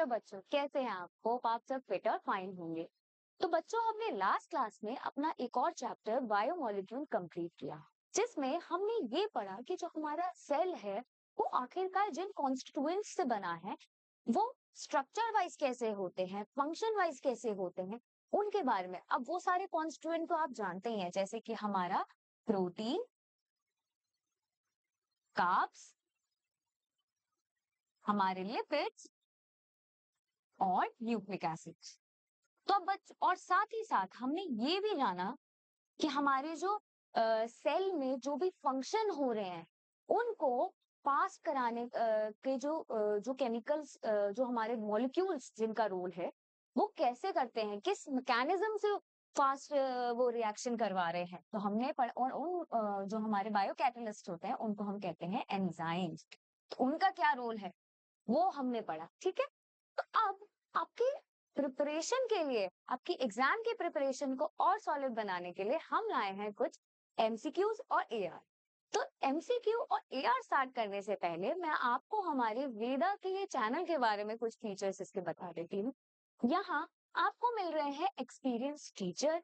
नमस्कार बच्चों, कैसे हैं आप? होप आप सब फिट और फाइन होंगे। तो बच्चों, हमने लास्ट क्लास में अपना एक और चैप्टर बायोमोलिक्यूल कंप्लीट किया, जिसमें हमने ये पढ़ा कि जो हमारा सेल है वो आखिरकार जिन कॉन्स्टिट्यूएंट्स से बना है, वो स्ट्रक्चर वाइज कैसे होते हैं, फंक्शन वाइज कैसे होते हैं, उनके बारे में। अब वो सारे कॉन्स्टिट्यूएंट तो आप जानते ही हैं, जैसे कि हमारा प्रोटीन, कार्ब्स, हमारे लिपिड्स और न्यूक्लिक एसिड्स। तो अब और साथ ही साथ हमने ये भी जाना कि हमारे जो सेल में जो भी फंक्शन हो रहे हैं, उनको पास कराने के जो केमिकल्स, जो हमारे मॉलिक्यूल्स जिनका रोल है, वो कैसे करते हैं, किस मैकेनिज्म से फास्ट वो रिएक्शन करवा रहे हैं। तो हमने और उन जो हमारे बायो कैटलिस्ट होते हैं उनको हम कहते हैं एंजाइम्स। तो उनका क्या रोल है वो हमने पढ़ा, ठीक है। तो अब आपकी प्रिपरेशन के लिए, आपकी एग्जाम की प्रिपरेशन को और सॉलिड बनाने के लिए हम लाए हैं कुछ एमसीक्यूज और एआर। तो एमसीक्यू और एआर स्टार्ट करने से पहले मैं आपको हमारे वेदा के ये चैनल के बारे में कुछ फीचर्स इसके बता देती हूँ। यहाँ आपको मिल रहे हैं एक्सपीरियंस टीचर,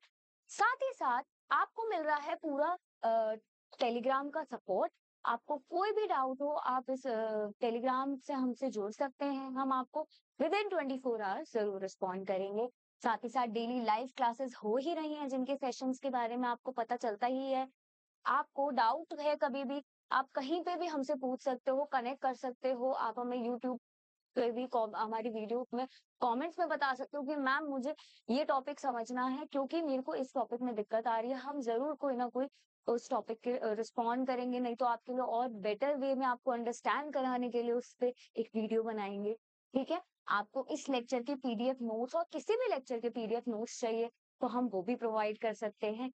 साथ ही साथ आपको मिल रहा है पूरा टेलीग्राम का सपोर्ट। आपको कोई भी डाउट हो आप इस टेलीग्राम से हमसे जुड़ सकते हैं, हम आपको विद इन 24 आवर्स जरूर रिस्पॉन्ड करेंगे। साथ ही साथ डेली लाइव क्लासेस हो ही रही हैं, जिनके सेशंस के बारे में आपको पता चलता ही है। आपको डाउट है कभी भी, आप कहीं पे भी हमसे पूछ सकते हो, कनेक्ट कर सकते हो। आप हमें यूट्यूब पे भी हमारी वीडियो में कमेंट्स में बता सकते हो कि मैम मुझे ये टॉपिक समझना है, क्योंकि मेरे को इस टॉपिक में दिक्कत आ रही है। हम जरूर कोई ना कोई उस टॉपिक के रिस्पॉन्ड करेंगे, नहीं तो आपके लिए और बेटर वे में आपको अंडरस्टैंड कराने के लिए उस पे एक वीडियो बनाएंगे, ठीक है। आपको इस लेक्चर के पीडीएफ नोट्स और किसी भी लेक्चर के पीडीएफ नोट्स चाहिए तो हम वो भी प्रोवाइड कर सकते हैं।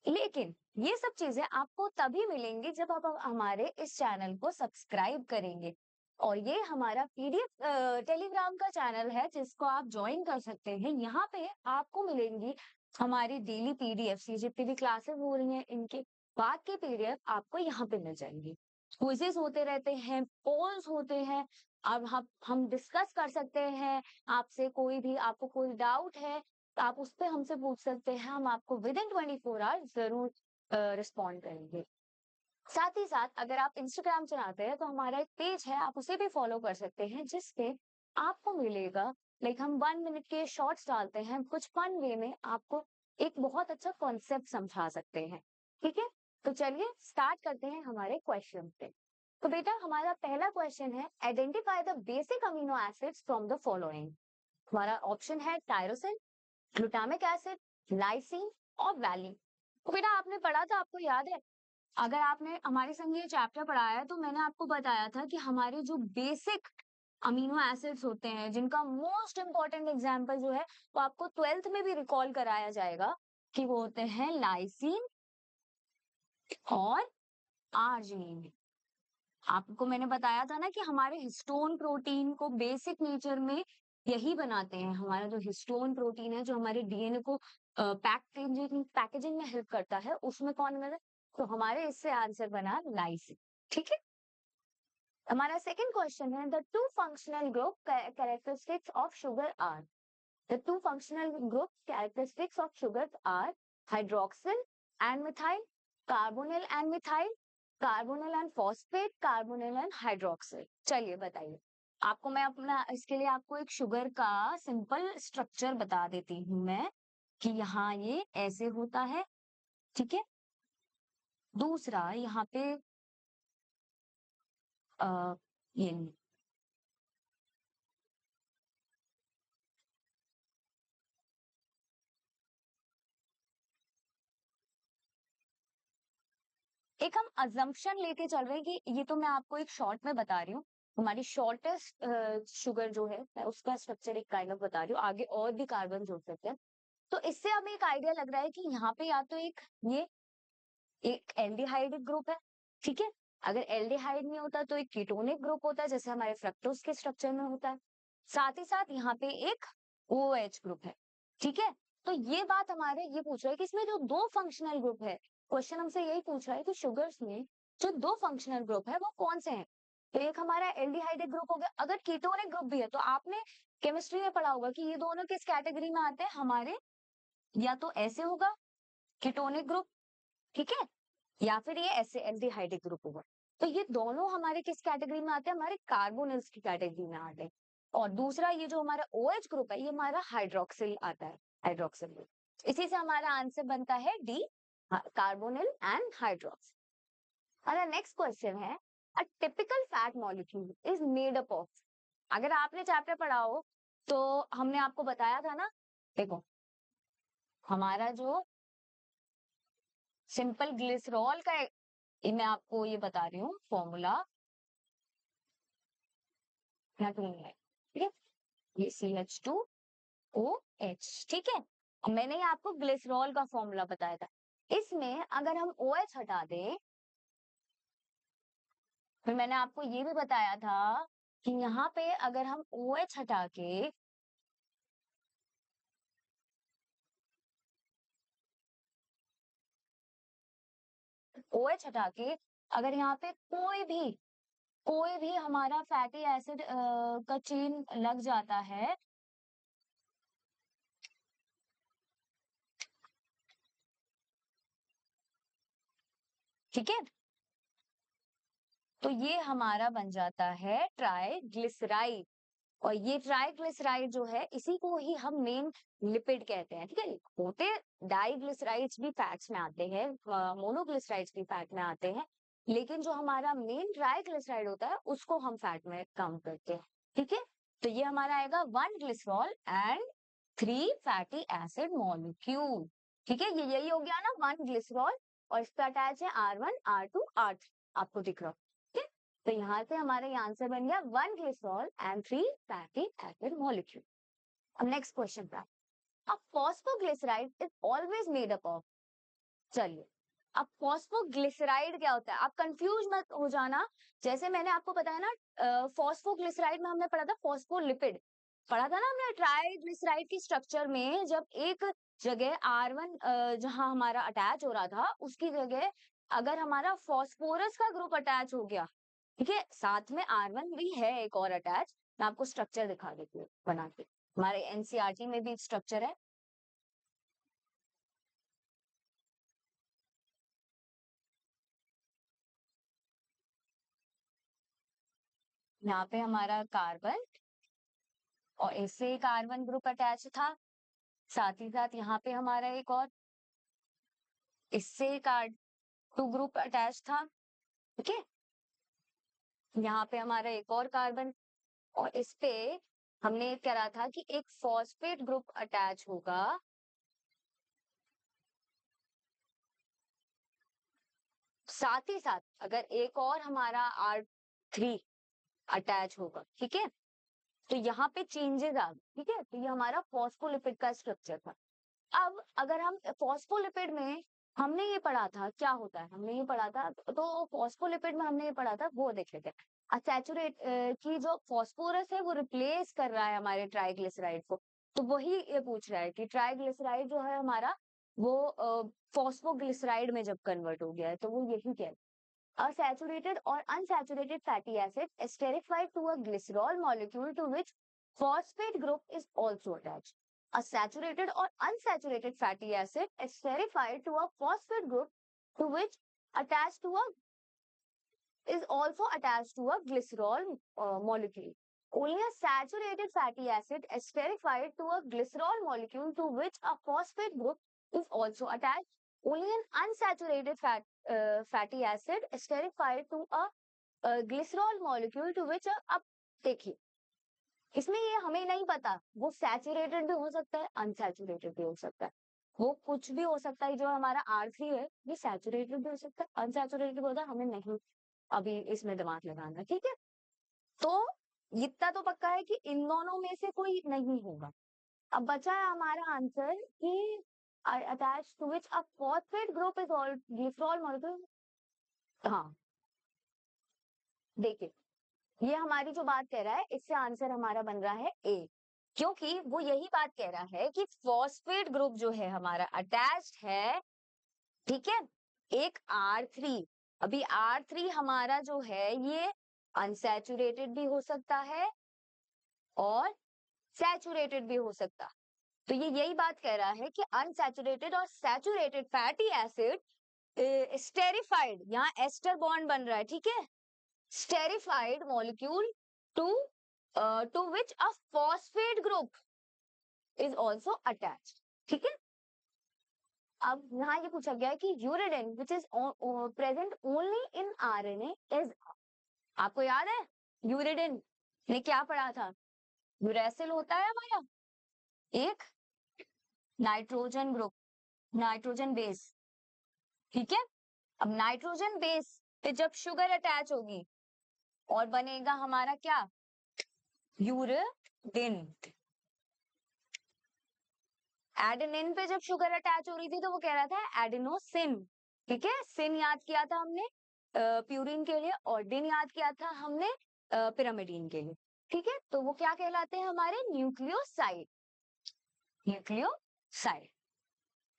लेकिन ये सब चीजें आपको तभी मिलेंगी जब आप हमारे इस चैनल को सब्सक्राइब करेंगे। और ये हमारा पीडीएफ टेलीग्राम का चैनल है, जिसको आप ज्वाइन कर सकते हैं। यहाँ पे आपको मिलेंगी हमारी डेली पीडीएफ, ये जितनी भी क्लासेस हो रही हैं इनके बाद के पीडीएफ आपको यहाँ पे मिल जाएंगी। क्विजेस होते रहते हैं, पोल्स होते हैं। अब हम डिस्कस कर सकते हैं। आपसे कोई भी, आपको कोई डाउट है तो आप उस पे हमसे पूछ सकते हैं, हम आपको विद इन 24 आवर्स जरूर रिस्पॉन्ड करेंगे। साथ ही साथ अगर आप इंस्टाग्राम चलाते हैं तो हमारा एक पेज है, आप उसे भी फॉलो कर सकते हैं, जिसपे आपको मिलेगा, लाइक हम 1 मिनट के शॉर्ट्स डालते हैं, कुछ फन वे में आपको एक बहुत अच्छा कॉन्सेप्ट समझा सकते हैं, ठीक है। तो चलिए स्टार्ट करते हैं हमारे क्वेश्चन पे। तो बेटा हमारा पहला क्वेश्चन है, identify the basic amino acids from the following. हमारा ऑप्शन है टायरोसिन, ग्लूटामिक एसिड, लाइसिन और वैलिन। तो बेटा आपने पढ़ा था, आपको याद है? अगर आपने हमारे संग ये चैप्टर पढ़ाया है तो मैंने आपको बताया था कि हमारे जो बेसिक अमीनो एसिड्स होते हैं, जिनका मोस्ट इंपॉर्टेंट एग्जाम्पल जो है वो आपको 12th में भी रिकॉल कराया जाएगा कि वो होते हैं लाइसिन और आर्जिनिन। आपको मैंने बताया था ना कि हमारे हिस्टोन प्रोटीन को बेसिक नेचर में यही बनाते हैं। हमारा जो हिस्टोन प्रोटीन है, जो हमारे डीएनए को पैकेजिंग में हेल्प करता है, उसमें कौन बना? तो हमारे इससे आंसर बना लाइसिन, ठीक है। हमारा सेकंड क्वेश्चन है, the two functional group characteristics of sugar are. The two functional group characteristics of sugar are hydroxyl and methyl, carbonyl and methyl, carbonyl and phosphate, carbonyl and hydroxyl. चलिए बताइए। आपको मैं अपना इसके लिए आपको एक शुगर का सिंपल स्ट्रक्चर बता देती हूँ मैं, कि यहाँ ये ऐसे होता है, ठीक है। दूसरा यहाँ पे आ, ये एक हम अजम्पशन लेके चल रहे हैं कि ये तो मैं आपको एक शॉर्ट में बता रही हूँ। हमारी शॉर्टेस्ट शुगर जो है, मैं उसका स्ट्रक्चर एक काइंड ऑफ बता रही हूँ, आगे और भी कार्बन जोड़ सकते हैं। तो इससे हमें एक आइडिया लग रहा है कि यहाँ पे या तो ये एक एल्डिहाइड ग्रुप है, ठीक है। अगर एल्डिहाइड नहीं होता तो एक कीटोनिक ग्रुप होता है, जैसे हमारे फ्रक्टोज के स्ट्रक्चर में होता है। साथ ही साथ यहाँ पे एक OH ग्रुप है, ठीक है। तो ये बात हमारे ये पूछ रहा है कि इसमें जो दो फंक्शनल ग्रुप है, क्वेश्चन हमसे यही पूछ रहा है कि शुगर्स में जो दो फंक्शनल ग्रुप है वो कौन से हैं। तो एक हमारा एल्डिहाइडिक ग्रुप हो गया। अगर कीटोनिक ग्रुप भी है तो आपने केमिस्ट्री में पढ़ा होगा कि ये दोनों किस कैटेगरी में आते हैं हमारे, या तो ऐसे होगा कीटोनिक ग्रुप, ठीक है, या फिर ये ऐसे एल्डिहाइडिक ग्रुप होगा। तो ये दोनों हमारे किस कैटेगरी में आते हैं, हमारे कार्बोनिल्स की कैटेगरी में आते हैं। और दूसरा ये जो हमारा OH ग्रुप है ये हमारा हाइड्रोक्सिल आता है, हाइड्रोक्सिल ग्रुप। इसी से हमारा आंसर बनता है डी, कार्बोनिल एंड हाइड्रोक्सिल। हमारा नेक्स्ट क्वेश्चन है, a typical fat molecule is made up of. अगर आपने चैप्टर पढ़ा हो तो हमने आपको बताया था ना, देखो हमारा जो सिंपल ग्लिसरॉल का ये मैं आपको ये बता रही हूँ फॉर्मूला, ठीक है, ये CH2OH, ठीक है। और मैंने ये आपको ग्लिसरॉल का फॉर्मूला बताया था। इसमें अगर हम OH हटा दें, फिर मैंने आपको ये भी बताया था कि यहाँ पे अगर हम OH हटा के OH हटा के अगर यहाँ पे कोई भी हमारा फैटी एसिड का चेन लग जाता है, ठीक है, तो ये हमारा बन जाता है ट्राइग्लिसराइड। और ये ट्राइग्लिसराइड जो है इसी को ही हम मेन लिपिड कहते हैं, ठीक है। होते डाइग्लिसराइड्स भी फैट्स में आते हैं, मोनोग्लिसराइड्स भी फैट में आते हैं, लेकिन जो हमारा मेन ट्राइग्लिसराइड होता है उसको हम फैट में काउंट करते हैं, ठीक है। तो ये हमारा आएगा 1 glycerol and 3 fatty acid molecule, ठीक है। ये यही हो गया ना 1 ग्लिसरॉल, और इसका अटैच है R1 R2 R3, आपको दिख रहा है, ठीक है। तो यहाँ से हमारा ये आंसर बन गया 1 glycerol and 3 fatty acid molecule. अब नेक्स्ट क्वेश्चन पे, अब phosphoglyceride is always made up of. चलिए, अब फॉस्फोग्लिसराइड क्या होता है, आप कंफ्यूज मत हो जाना। जैसे मैंने आपको बताया ना, फॉस्फोग्लिसराइड में हमने पढ़ा था फॉस्फोलिपिड, पढ़ा था ना हमने ट्राइग्लिसराइड की स्ट्रक्चर में, जब एक जगह R1 जहां हमारा अटैच हो रहा था उसकी जगह अगर हमारा फॉस्फोरस का ग्रुप अटैच हो गया, ठीक है, साथ में R1 भी है एक और अटैच, मैं आपको स्ट्रक्चर दिखा देती हूँ बना के, हमारे NCERT में भी स्ट्रक्चर है। यहाँ पे हमारा कार्बन और इससे एक R1 ग्रुप अटैच था, साथ ही साथ यहाँ पे हमारा एक और इससे एक R2 ग्रुप अटैच था, ठीक है। यहाँ पे हमारा एक और कार्बन, और इस पे हमने करा था कि एक फॉस्फेट ग्रुप अटैच होगा, साथ ही साथ अगर एक और हमारा R3 अटैच होगा, ठीक है। तो यहाँ पे चेंजेस आ गए, ठीक है। तो ये हमारा फॉस्फोलिपिड का स्ट्रक्चर था। अब अगर हम फॉस्फोलिपिड में हमने ये पढ़ा था क्या होता है, हमने ये पढ़ा था, तो फॉस्फोलिपिड में हमने ये पढ़ा था, वो देख लेते हैं। असेचुरेट की जो फॉस्फोरस है वो रिप्लेस कर रहा है हमारे ट्राइग्लिसराइड को, तो वही ये पूछ रहा है कि ट्राइग्लिसराइड जो है हमारा वो फॉस्फोग्लिसराइड में जब कन्वर्ट हो गया है, तो वो यही कह रहा है। A saturated or unsaturated fatty acid is esterified to a glycerol molecule to which phosphate group is also attached. A saturated or unsaturated fatty acid is esterified to a phosphate group to which attached to a is also attached to a glycerol molecule. Only a saturated fatty acid is esterified to a glycerol molecule to which a phosphate group is also attached. Only an unsaturated fatty acid is esterified to a glycerol molecule to which अब देखिए इसमें ये हमें नहीं पता, वो saturated भी हो सकता है अनसैचुरेटेड भी हो सकता है, वो कुछ भी हो सकता है। जो हमारा R3 है ये सैचुरेटेड भी हो सकता है अनसैचुरेटेड भी होता है, हमें नहीं अभी इसमें दिमाग लगाना, ठीक है। तो इतना तो पक्का है कि इन दोनों में से कोई नहीं होगा। अब बचा है हमारा आंसर कि attach to which a phosphate group is all glycerol molecule. हाँ, देखिए ये हमारी जो बात कह रहा है इससे आंसर हमारा बन रहा है ए, क्योंकि वो यही बात कह रहा है कि फॉस्फेट ग्रुप जो है हमारा अटैच्ड है, ठीक है, एक R3। अभी R3 हमारा जो है ये अनसैचुरेटेड भी हो सकता है और सैचुरेटेड भी हो सकता है। तो ये यही बात कह रहा है कि अनसैचुरेटेड और सैचुरेटेड फैटी एसिड स्टेरिफाइड, यहाँ एस्टर बॉन्ड बन रहा है, ठीक है, esterified molecule to to which a phosphate group is also attached, ठीक है। अब यहाँ ये पूछा गया है कि uridine which is present only in RNA is, आपको याद है यूरेडिन ने क्या पढ़ा था, यूरेसिल होता है हमारा एक नाइट्रोजन ग्रुप, नाइट्रोजन बेस, ठीक है। अब नाइट्रोजन बेस पे जब शुगर अटैच होगी और बनेगा हमारा क्या, यूरेडिन। एडेनिन पे जब शुगर अटैच हो रही थी तो वो कह रहा था एडिनोसिन, ठीक है, सिन याद किया था हमने प्यूरिन के लिए और डिन याद किया था हमने पिरामिडीन के लिए, ठीक है। तो वो क्या कहलाते हैं हमारे न्यूक्लियोसाइड, न्यूक्लियोसाइड।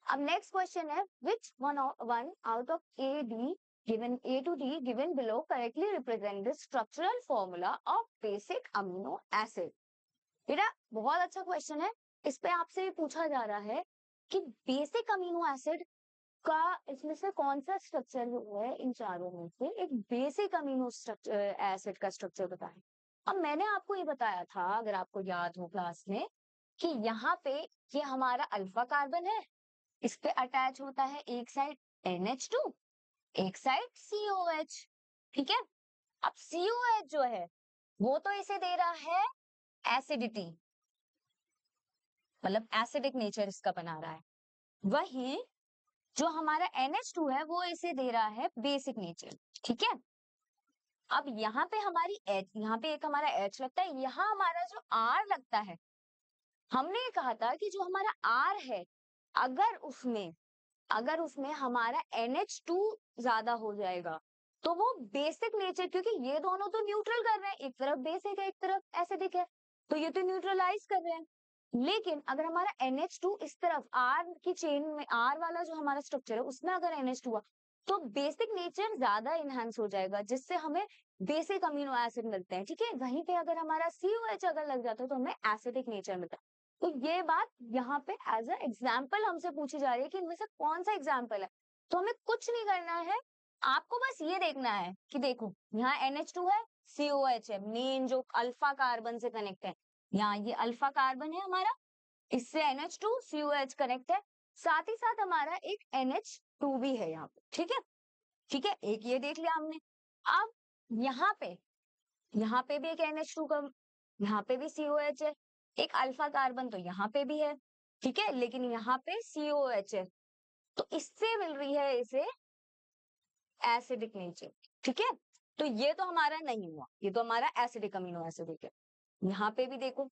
अब नेक्स्ट क्वेश्चन है which one out of A D given A to D given below correctly represent the structural formula of basic amino acid। बेटा बहुत अच्छा क्वेश्चन है, इस पे आपसे पूछा जा रहा है कि बेसिक अमीनो एसिड का इसमें से कौन सा स्ट्रक्चर जो है इन चारों में से एक बेसिक अमीनो एसिड का स्ट्रक्चर बताएं। अब मैंने आपको ये बताया था, अगर आपको याद हो क्लास में, कि यहाँ पे ये हमारा अल्फा कार्बन है, इस पे अटैच होता है एक साइड NH2, एक साइड COH, ठीक है। अब COH जो है वो तो इसे दे रहा है एसिडिटी, मतलब एसिडिक नेचर इसका बना रहा है, वही जो हमारा NH2 है वो इसे दे रहा है बेसिक नेचर, ठीक है। अब यहाँ पे हमारी H, यहाँ पे एक हमारा H लगता है, यहाँ हमारा जो R लगता है, हमने ये कहा था कि जो हमारा R है अगर उसमें हमारा NH2 ज्यादा हो जाएगा तो वो बेसिक नेचर, क्योंकि ये दोनों तो न्यूट्रल कर रहे हैं, एक तरफ बेसिक है एक तरफ एसिडिक है, तो ये तो न्यूट्रलाइज कर रहे हैं। लेकिन अगर हमारा NH2 इस तरफ R की चेन में, R वाला जो हमारा स्ट्रक्चर है उसमें अगर NH2 हुआ तो बेसिक नेचर ज्यादा इनहेंस हो जाएगा, जिससे हमें बेसिक अमीनो एसिड मिलते हैं, ठीक है। वहीं पे अगर हमारा COH अगर लग जाता है तो हमें एसिडिक नेचर मिलता है। तो ये बात यहाँ पे एज अ एग्जाम्पल हमसे पूछी जा रही है कि इनमें से कौन सा एग्जाम्पल है। तो हमें कुछ नहीं करना है, आपको बस ये देखना है कि देखो यहाँ NH2 है, COH है, मेन जो अल्फा कार्बन से कनेक्ट है, यहाँ ये अल्फा कार्बन है हमारा, इससे NH2 COH कनेक्ट है, साथ ही साथ हमारा एक NH2 भी है यहाँ पे, ठीक है, ठीक है, एक ये देख लिया हमने। अब यहाँ पे भी एक NH2 का, यहाँ पे भी COH है, एक अल्फा कार्बन तो यहाँ पे भी है, ठीक है, लेकिन यहाँ पे COH है, तो इससे मिल रही है इसे एसिडिक नेचर, ठीक है। तो ये तो हमारा नहीं हुआ, ये तो हमारा एसिडिक अमीनो एसिडिक है। यहाँ पे भी देखो,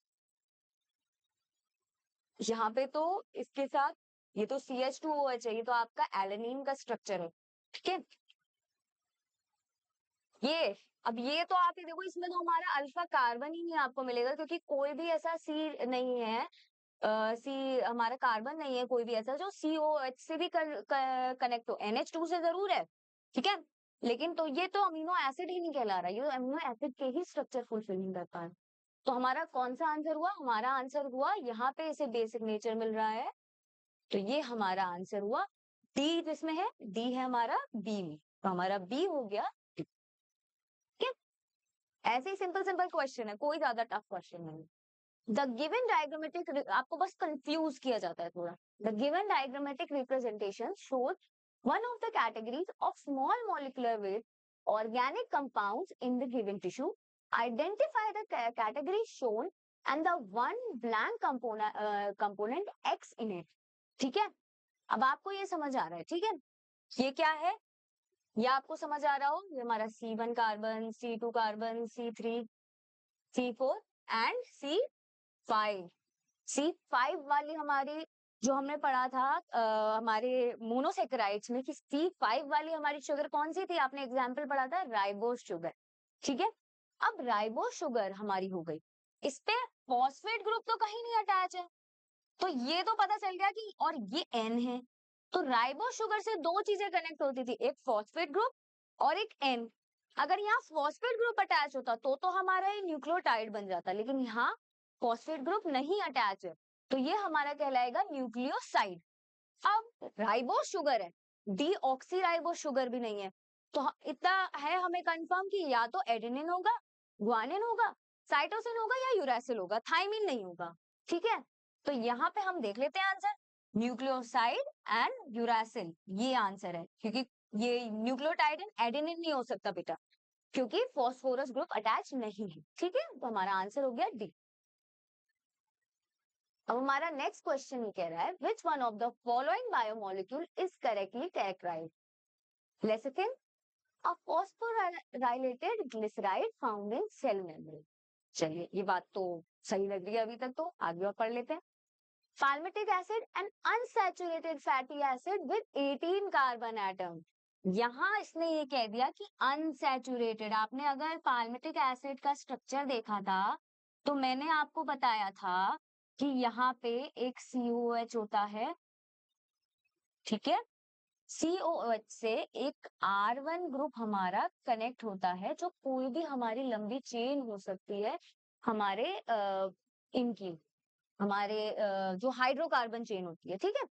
यहाँ पे तो इसके साथ ये तो CH2OH है, ये तो आपका एलेनिन का स्ट्रक्चर है, ठीक है। ये अब ये तो आप ये देखो, इसमें तो हमारा अल्फा कार्बन ही नहीं आपको मिलेगा, क्योंकि कोई भी ऐसा सी नहीं है, सी हमारा कार्बन नहीं है कोई भी ऐसा जो COH से भी कनेक्ट हो, NH2 से जरूर है, ठीक है, लेकिन तो ये तो अमीनो एसिड ही नहीं कहला रहा, ये अमीनो एसिड के ही स्ट्रक्चर फुलफिलिंग करता है। तो हमारा कौन सा आंसर हुआ, हमारा आंसर हुआ यहाँ पे इसे बेसिक नेचर मिल रहा है, तो ये हमारा आंसर हुआ डी, जिसमें है डी है हमारा बी में, तो हमारा बी हो गया, ठीक है। ऐसे ही सिंपल सिंपल क्वेश्चन है, कोई ज्यादा टफ क्वेश्चन नहीं। द गिवन डायग्रामेटिक, आपको बस कंफ्यूज किया जाता है थोड़ा। The given diagrammatic representation shows one of the categories of small molecular weight organic compounds in the given tissue. Identify the category shown and the one blank component X in it. ठीक है, अब आपको ये समझ आ रहा है, ठीक है, ये क्या है, ये आपको समझ आ रहा हो, ये हमारा C1 carbon, C2 carbon, C3, C4 and C5। C5 वाली हमारी जो हमने पढ़ा था हमारे मोनोसेकेराइड्स में कि C5 वाली हमारी शुगर कौन सी थी, आपने एग्जाम्पल पढ़ा था राइबोस शुगर, ठीक है। अब राइबोस शुगर हमारी हो गई, इस पे फॉस्फेट ग्रुप तो कहीं नहीं अटैच है, तो ये तो पता चल गया कि, और ये N है, तो राइबोस शुगर से दो चीजें कनेक्ट होती थी, एक फॉस्फेट ग्रुप और एक N। अगर यहाँ फॉस्फेट ग्रुप अटैच होता तो हमारा ये न्यूक्लियोटाइड बन जाता, लेकिन यहाँ फॉस्फेट ग्रुप नहीं अटैच है, तो ये हमारा कहलाएगा न्यूक्लियोसाइड। अब राइबोस शुगर है, डीऑक्सी राइबोस शुगर भी नहीं है, तो इतना है हमें कंफर्म कि या तो एडेनिन होगा, ग्वानिन होगा, साइटोसिन होगा या यूरासिल होगा, थाइमिन नहीं होगा। ठीक है, तो यहाँ पे हम देख लेते हैं आंसर, न्यूक्लियोसाइड एंड यूरासिल, ये आंसर है, क्योंकि ये न्यूक्लियोटाइड एंड एडेनिन नहीं हो सकता बेटा, क्योंकि फॉस्फोरस ग्रुप अटैच नहीं है। ठीक है, तो हमारा आंसर हो गया डी। अब हमारा नेक्स्ट क्वेश्चन ये कह रहा है, which one of the following biomolecule is correctly characterized? Lecithin, a phosphorylated glyceride found in cell membrane. चलिए, ये बात तो सही लग रही है अभी तक, तो आगे और पढ़ लेते हैं। Palmitic acid, an unsaturated fatty acid with 18 carbon atom. यहाँ इसने ये कह दिया कि अनसैचुरेटेड। आपने अगर पाल्मिटिक एसिड का स्ट्रक्चर देखा था तो मैंने आपको बताया था कि यहाँ पे एक COH होता है, ठीक है, COH से एक R1 ग्रुप हमारा कनेक्ट होता है, जो कोई भी हमारी लंबी चेन हो सकती है हमारे इनकी, हमारे जो हाइड्रोकार्बन चेन होती है। ठीक है,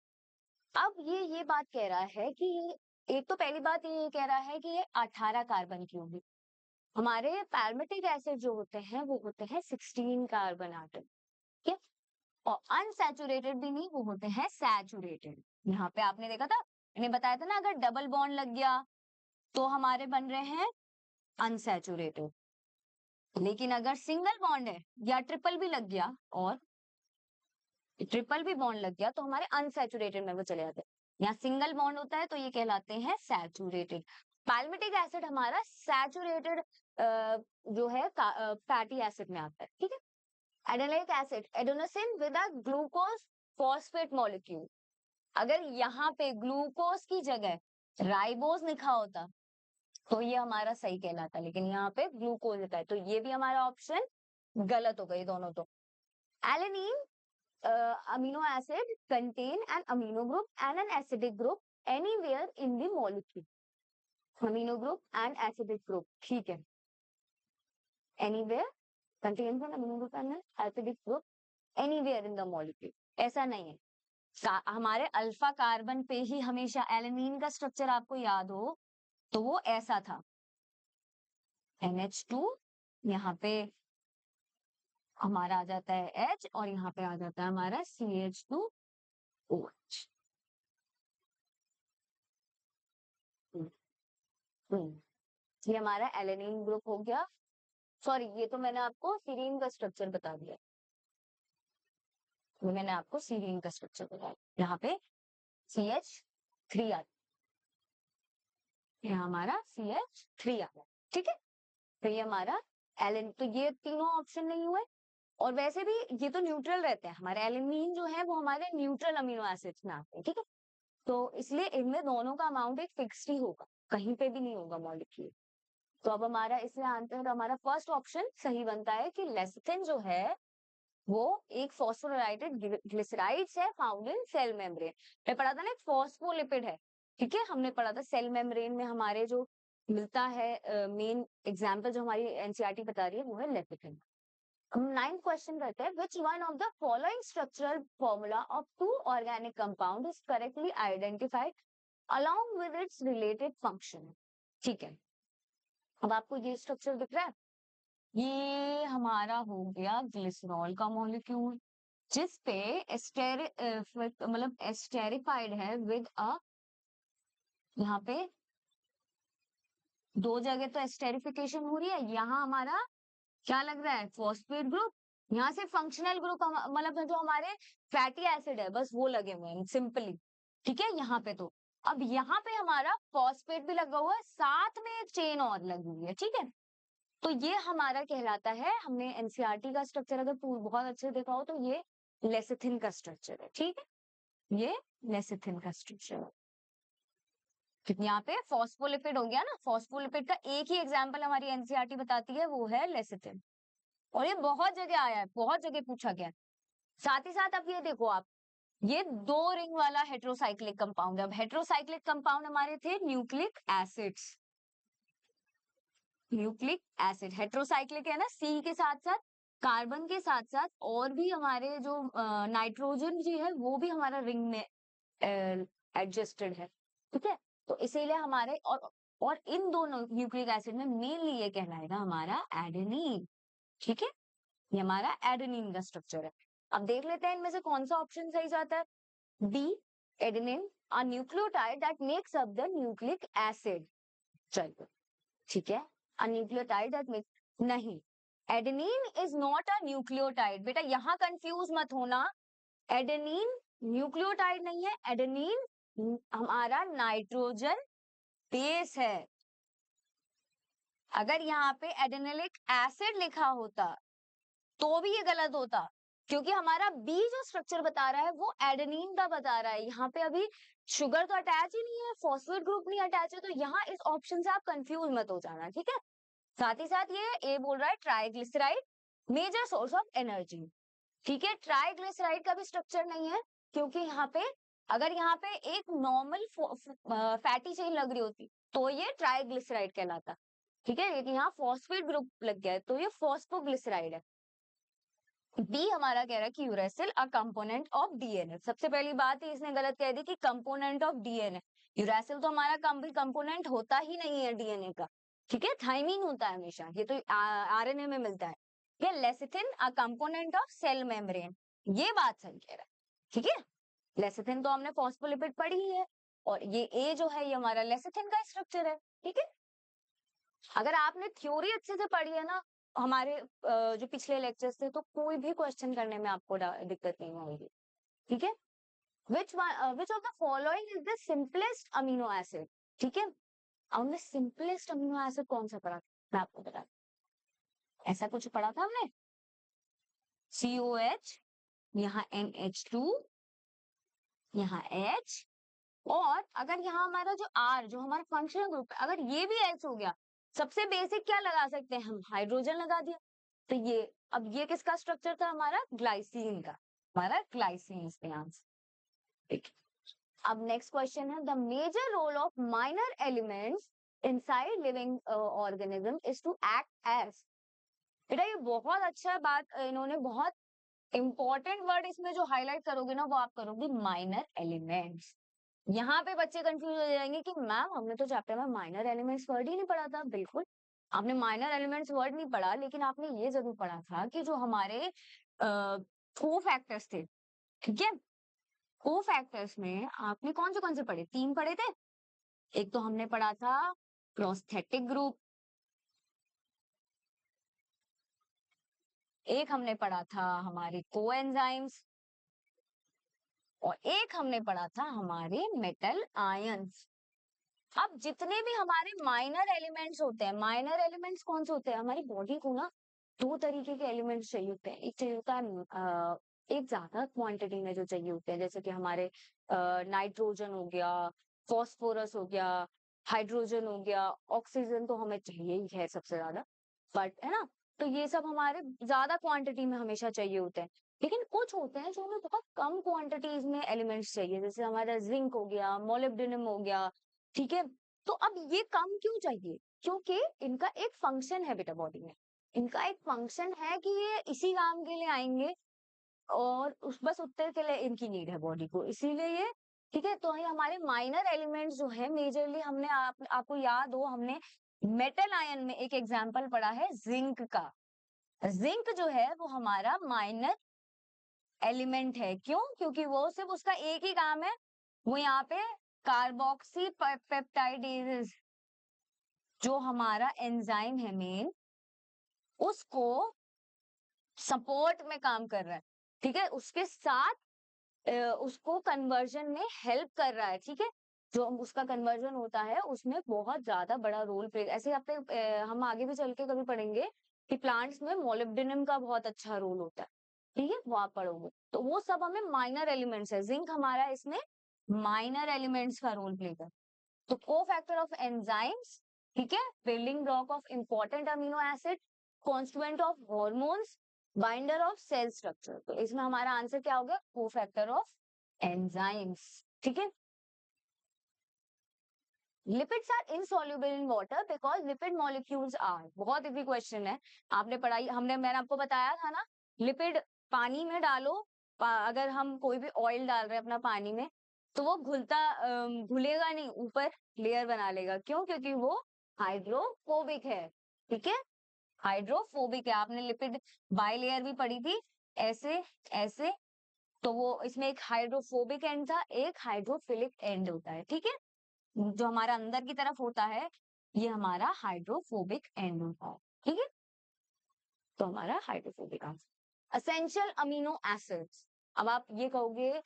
अब ये बात कह रहा है कि एक तो पहली बात ये कह रहा है कि ये 18 कार्बन की होगी। हमारे पैल्मिटिक एसिड जो होते हैं वो होते हैं 16 कार्बन एटम। ठीक है, और अनसैचुरेटेड भी नहीं, वो होते हैं सैचुरेटेड। यहाँ पे आपने देखा था, मैंने बताया था ना, अगर डबल बॉन्ड लग गया तो हमारे बन रहे हैं अनसैचुरेटेड, लेकिन अगर सिंगल बॉन्ड है या ट्रिपल भी लग गया, और ट्रिपल भी बॉन्ड लग गया तो हमारे अनसैचुरेटेड में वो चले जाते हैं। यहाँ सिंगल बॉन्ड होता है तो ये कहलाते हैं सैचुरेटेड। पैल्मिटिक एसिड हमारा सैचुरेटेड जो है फैटी एसिड में आता है। ठीक है, adenoic acid, adenosine with a glucose phosphate molecule. अगर यहाँ पे ग्लूकोज की जगह राइबोज लिखा होता तो ये हमारा सही कहलाता, लेकिन यहाँ पे ग्लूकोज लिखा है, तो ये भी हमारा ऑप्शन गलत हो गई दोनों। तो alanine amino acid contain an amino group and an acidic group anywhere in the molecule. Amino group and acidic group, ठीक है, anywhere contains an amino group and an acidic group anywhere in the molecule, ऐसा नहीं है। हमारे alpha carbon पे ही हमेशा alanine का structure आपको याद हो तो वो ऐसा था, NH2, यहाँ पे हमारा आ जाता है H, और यहाँ पे आ जाता है हमारा CH2OH। ये हमारा एलेनिन ग्रुप हो गया। सॉरी, ये तो मैंने आपको सीरीन का स्ट्रक्चर बता दिया, ये मैंने आपको सीरीन का स्ट्रक्चर बताया। यहाँ पे CH3 आता है, यहाँ हमारा CH3 आता है। ठीक है, तो ये हमारा एलेन, तो ये तीनों ऑप्शन नहीं हुए। और वैसे भी ये तो न्यूट्रल रहते हैं, हमारे एलिनीन जो है वो हमारे न्यूट्रल अमीनो एसिड्स में आते हैं। ठीक है, तो इसलिए इनमें दोनों का अमाउंट एक फिक्स्ड ही होगा, कहीं पे भी नहीं होगा मॉलिक्यूल। तो अब हमारा इसलिए आंसर, हमारा फर्स्ट ऑप्शन सही बनता है कि लेसिथिन जो है वो एक फॉस्फोराइलेटेड ग्लिसराइड्स है फाउंड इन सेल मेम्ब्रेन। मैं पढ़ा था ना, एक फॉस्फोलिपिड है। ठीक है, हमने पढ़ा था सेल मेम्ब्रेन में हमारे जो मिलता है, मेन एग्जांपल जो हमारी एनसीईआरटी बता रही है वो है लेसिथिन। हम 9th क्वेश्चन करते हैं, which one of the following structural formula of two organic compound is correctly identified along with its related function. ठीक है, अब आपको ये स्ट्रक्चर दिख रहा है, ये हमारा हो गया ग्लिसरॉल का मॉलिक्यूल, जिस पे मतलब एस्टेरिफाइड है विद अ, यहाँ पे दो जगह तो एस्टेरिफिकेशन हो रही है, यहाँ हमारा क्या लग रहा है, फॉस्फेट ग्रुप, यहाँ से फंक्शनल ग्रुप मतलब जो हमारे फैटी एसिड है बस वो लगे हुए हैं सिंपली। ठीक है, यहाँ पे तो अब यहाँ पे हमारा फॉस्फेट भी लगा हुआ है, साथ में एक चेन और लगी हुई है। ठीक है, तो ये हमारा कहलाता है, हमने एनसीईआरटी का स्ट्रक्चर अगर बहुत अच्छे देखा हो तो ये लेसिथिन का स्ट्रक्चर है। ठीक है, ये लेसिथिन का स्ट्रक्चर है। यहाँ पे फॉस्फोलिपिड हो गया ना, फॉस्फोलिपिड का एक ही एग्जांपल हमारी एनसीईआरटी बताती है, वो है लेसिथिन, और ये बहुत जगह आया है, बहुत जगह पूछा गया। साथ ही साथ अब ये देखो आप, ये दो रिंग वाला हेट्रोसाइक्लिक कंपाउंड है। अब हेट्रोसाइक्लिक कंपाउंड हमारे थे nucleic acids, nucleic acid, heterocyclic है ना, सी के साथ साथ कार्बन के साथ साथ और भी हमारे जो नाइट्रोजन जी है वो भी हमारा रिंग में एडजस्टेड है, ठीक है। तो इसीलिए हमारे और इन दोनों न्यूक्लिक एसिड में मेनली ये कहलाएगा हमारा एडेनिन, ठीक है। ये हमारा एडेनिन का स्ट्रक्चर है। अब देख लेते हैं इनमें से कौन सा ऑप्शन सही जाता है। B, adenine a nucleotide that makes up the nucleic acid. चलिए, ठीक है, अ न्यूक्लियोटाइड दैट मेक्स, नहीं, adenine is not a nucleotide. बेटा यहाँ कंफ्यूज मत होना, एडेनिन न्यूक्लियोटाइड नहीं है, एडेनिन हमारा नाइट्रोजन बेस है। अगर यहाँ पे एडेनिलिक एसिड लिखा होता तो भी ये गलत होता, क्योंकि हमारा बी जो स्ट्रक्चर बता रहा है वो एडेनिन का बता रहा है। यहाँ पे अभी शुगर तो अटैच ही नहीं है, फॉस्फेट ग्रुप नहीं अटैच है, तो यहाँ इस ऑप्शन से आप कंफ्यूज मत हो जाना, ठीक है। साथ ही साथ ये ए बोल रहा है triglyceride major source of energy, ठीक है। ट्राइग्लिसराइड का भी स्ट्रक्चर नहीं है, क्योंकि यहाँ पे अगर यहाँ पे एक नॉर्मल फैटी चेन लग रही होती तो ये ट्राइग्लिसराइड कहलाता, ठीक है, लेकिन यहाँ फॉस्फेट ग्रुप लग गया है तो ये फॉस्फोग्लिसराइड है। बी हमारा कह रहा है कि uracil a component of DNA. सबसे पहली बात ही इसने गलत कह दी कि कंपोनेंट ऑफ डीएनए, यूरेसिल तो हमारा कंपोनेंट होता ही नहीं है डीएनए का, ठीक है, थाइमीन होता है हमेशा, ये तो आरएनए में मिलता है। ये lecithin a component of cell membrane, ये बात सही कह रहा है, ठीक है। लेसिथिन तो हमने फॉस्फोलिपिड पढ़ी ही है, और ये ए जो है ये हमारा लेसिथिन का स्ट्रक्चर है, ठीक है। अगर आपने थ्योरी अच्छे से पढ़ी है ना हमारे जो पिछले लेक्चर्स थे, तो कोई भी क्वेश्चन करने में आपको दिक्कत नहीं होगी, ठीक है। Which of the following is the simplest amino acid, ठीक है। हमने सिंपलेस्ट अमीनो एसिड कौन सा पढ़ा था, मैं आपको बता, ऐसा कुछ पढ़ा था हमने, COH, यहाँ NH2, यहाँ H, और अगर यहाँ हमारा जो R जो हमारा फंक्शनल ग्रुप है, अगर ये भी H हो गया, सबसे बेसिक क्या लगा सकते हैं हम, हाइड्रोजन लगा दिया, तो ये, अब ये किसका स्ट्रक्चर था हमारा, ग्लाइसिन का, हमारा ग्लाइसिन इसमें आंसर, ठीक है। अब नेक्स्ट क्वेश्चन है, the major role of minor elements inside living organism is to act as. बेटा ये बहुत अच्छा बात इन्होंने, बहुत इंपॉर्टेंट वर्ड इसमें जो हाईलाइट करोगे ना वो आप करोगे माइनर एलिमेंट्स। यहाँ पे बच्चे कंफ्यूज हो जाएंगे कि मैम हमने तो चैप्टर में माइनर एलिमेंट्स वर्ड ही नहीं पढ़ा था। बिल्कुल, आपने माइनर एलिमेंट्स वर्ड नहीं पढ़ा, लेकिन आपने ये जरूर पढ़ा था कि जो हमारे को फैक्टर्स थे, ठीक है, को फैक्टर्स में आपने कौन से पढ़े, 3 पढ़े थे। एक तो हमने पढ़ा था प्रोस्थेटिक ग्रुप, एक हमने पढ़ा था हमारे कोएंजाइम्स, और एक हमने पढ़ा था हमारे मेटल आयंस। अब जितने भी हमारे माइनर एलिमेंट्स होते हैं, माइनर एलिमेंट्स कौन से होते हैं, हमारी बॉडी को ना 2 तरीके के एलिमेंट्स चाहिए होते हैं। एक चाहिए होता है एक ज्यादा क्वांटिटी में जो चाहिए होते हैं, जैसे कि हमारे नाइट्रोजन हो गया, फॉस्फोरस हो गया, हाइड्रोजन हो गया, ऑक्सीजन तो हमें चाहिए ही है सबसे ज्यादा, बट है ना, तो ये सब हमारे ज्यादा क्वांटिटी में हमेशा चाहिए होते हैं। लेकिन कुछ होते हैं जो हमें बहुत कम क्वांटिटीज में एलिमेंट्स चाहिए, जैसे हमारा जिंक हो गया, मोलिब्डेनम हो गया, ठीक है। तो अब ये कम क्यों चाहिए, क्योंकि इनका एक फंक्शन है बेटा बॉडी में, इनका एक फंक्शन है कि ये इसी काम के लिए आएंगे, और उस बस उतने के लिए इनकी नीड है बॉडी को, इसीलिए ये, ठीक है। तो ये हमारे माइनर एलिमेंट्स जो है मेजरली, हमने आपको याद हो हमने मेटल आयन में एक एग्जांपल पढ़ा है जिंक का। जिंक जो है वो हमारा माइनर एलिमेंट है, क्यों, क्योंकि वो सिर्फ उसका एक ही काम है, वो यहाँ पे कार्बोक्सी पेप्टाइडेज जो हमारा एंजाइम है मेन, उसको सपोर्ट में काम कर रहा है, ठीक है, उसके साथ उसको कन्वर्जन में हेल्प कर रहा है, ठीक है। जो उसका कन्वर्जन होता है उसमें बहुत ज्यादा बड़ा रोल प्ले, ऐसे आपने हम आगे भी चल के कभी पढ़ेंगे कि प्लांट्स में मोलिब्डेनम का बहुत अच्छा रोल होता है, ठीक है, वो आप पढ़ोगे। तो वो सब हमें माइनर एलिमेंट्स है, जिंक हमारा इसमें माइनर एलिमेंट्स का रोल प्ले कर, तो को फैक्टर ऑफ एंजाइम्स, ठीक है, building block of important amino acid, constituent of hormones, binder of cell structure. तो इसमें हमारा आंसर क्या हो गया, को फैक्टर ऑफ एंजाइम्स, ठीक है। Lipids are insoluble in water because lipid molecules are, बहुत इजी क्वेश्चन है, आपने पढ़ाई, मैंने आपको बताया था ना, लिपिड पानी में डालो, अगर हम कोई भी ऑयल डाल रहे हैं अपना पानी में, तो वो घुलेगा नहीं, ऊपर लेयर बना लेगा, क्यों? क्योंकि वो हाइड्रोफोबिक है, ठीक है, हाइड्रोफोबिक है। आपने लिपिड बाय लेयर भी पढ़ी थी, ऐसे ऐसे, तो वो इसमें एक हाइड्रोफोबिक एंड था, एक हाइड्रोफिलिक एंड होता है, ठीक है, जो हमारा अंदर की तरफ होता है ये हमारा हाइड्रोफोबिक एंड होता है, ठीक है, तो हमारा hydrophobic answer. Essential amino acids, अब आप ये कहोगे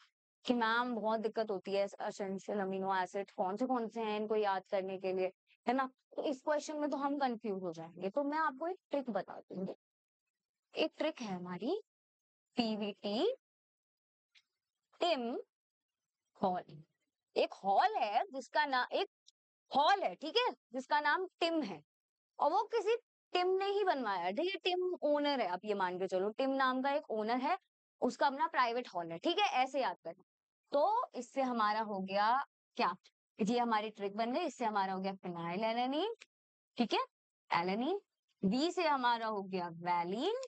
कि मैम बहुत दिक्कत होती है असेंशियल अमीनो एसिड कौन से हैं इनको याद करने के लिए, है ना, तो इस क्वेश्चन में तो हम कंफ्यूज हो जाएंगे, तो मैं आपको एक ट्रिक बताती हूँ। एक ट्रिक है हमारी, पीवीटी टिम हॉल, एक हॉल है जिसका नाम, एक हॉल है, ठीक है, जिसका नाम टिम है, और वो किसी टिम ने ही बनवाया है, ठीक है, टिम ओनर है, आप ये मान के चलो, टिम नाम का एक ओनर है, उसका अपना प्राइवेट हॉल है, ठीक है, ऐसे याद करें। तो इससे हमारा हो गया क्या, ये हमारी ट्रिक बन गई, इससे हमारा हो गया फिनाइल एलेनिन, ठीक है, एलेनिन। बी से हमारा हो गया वैलिन,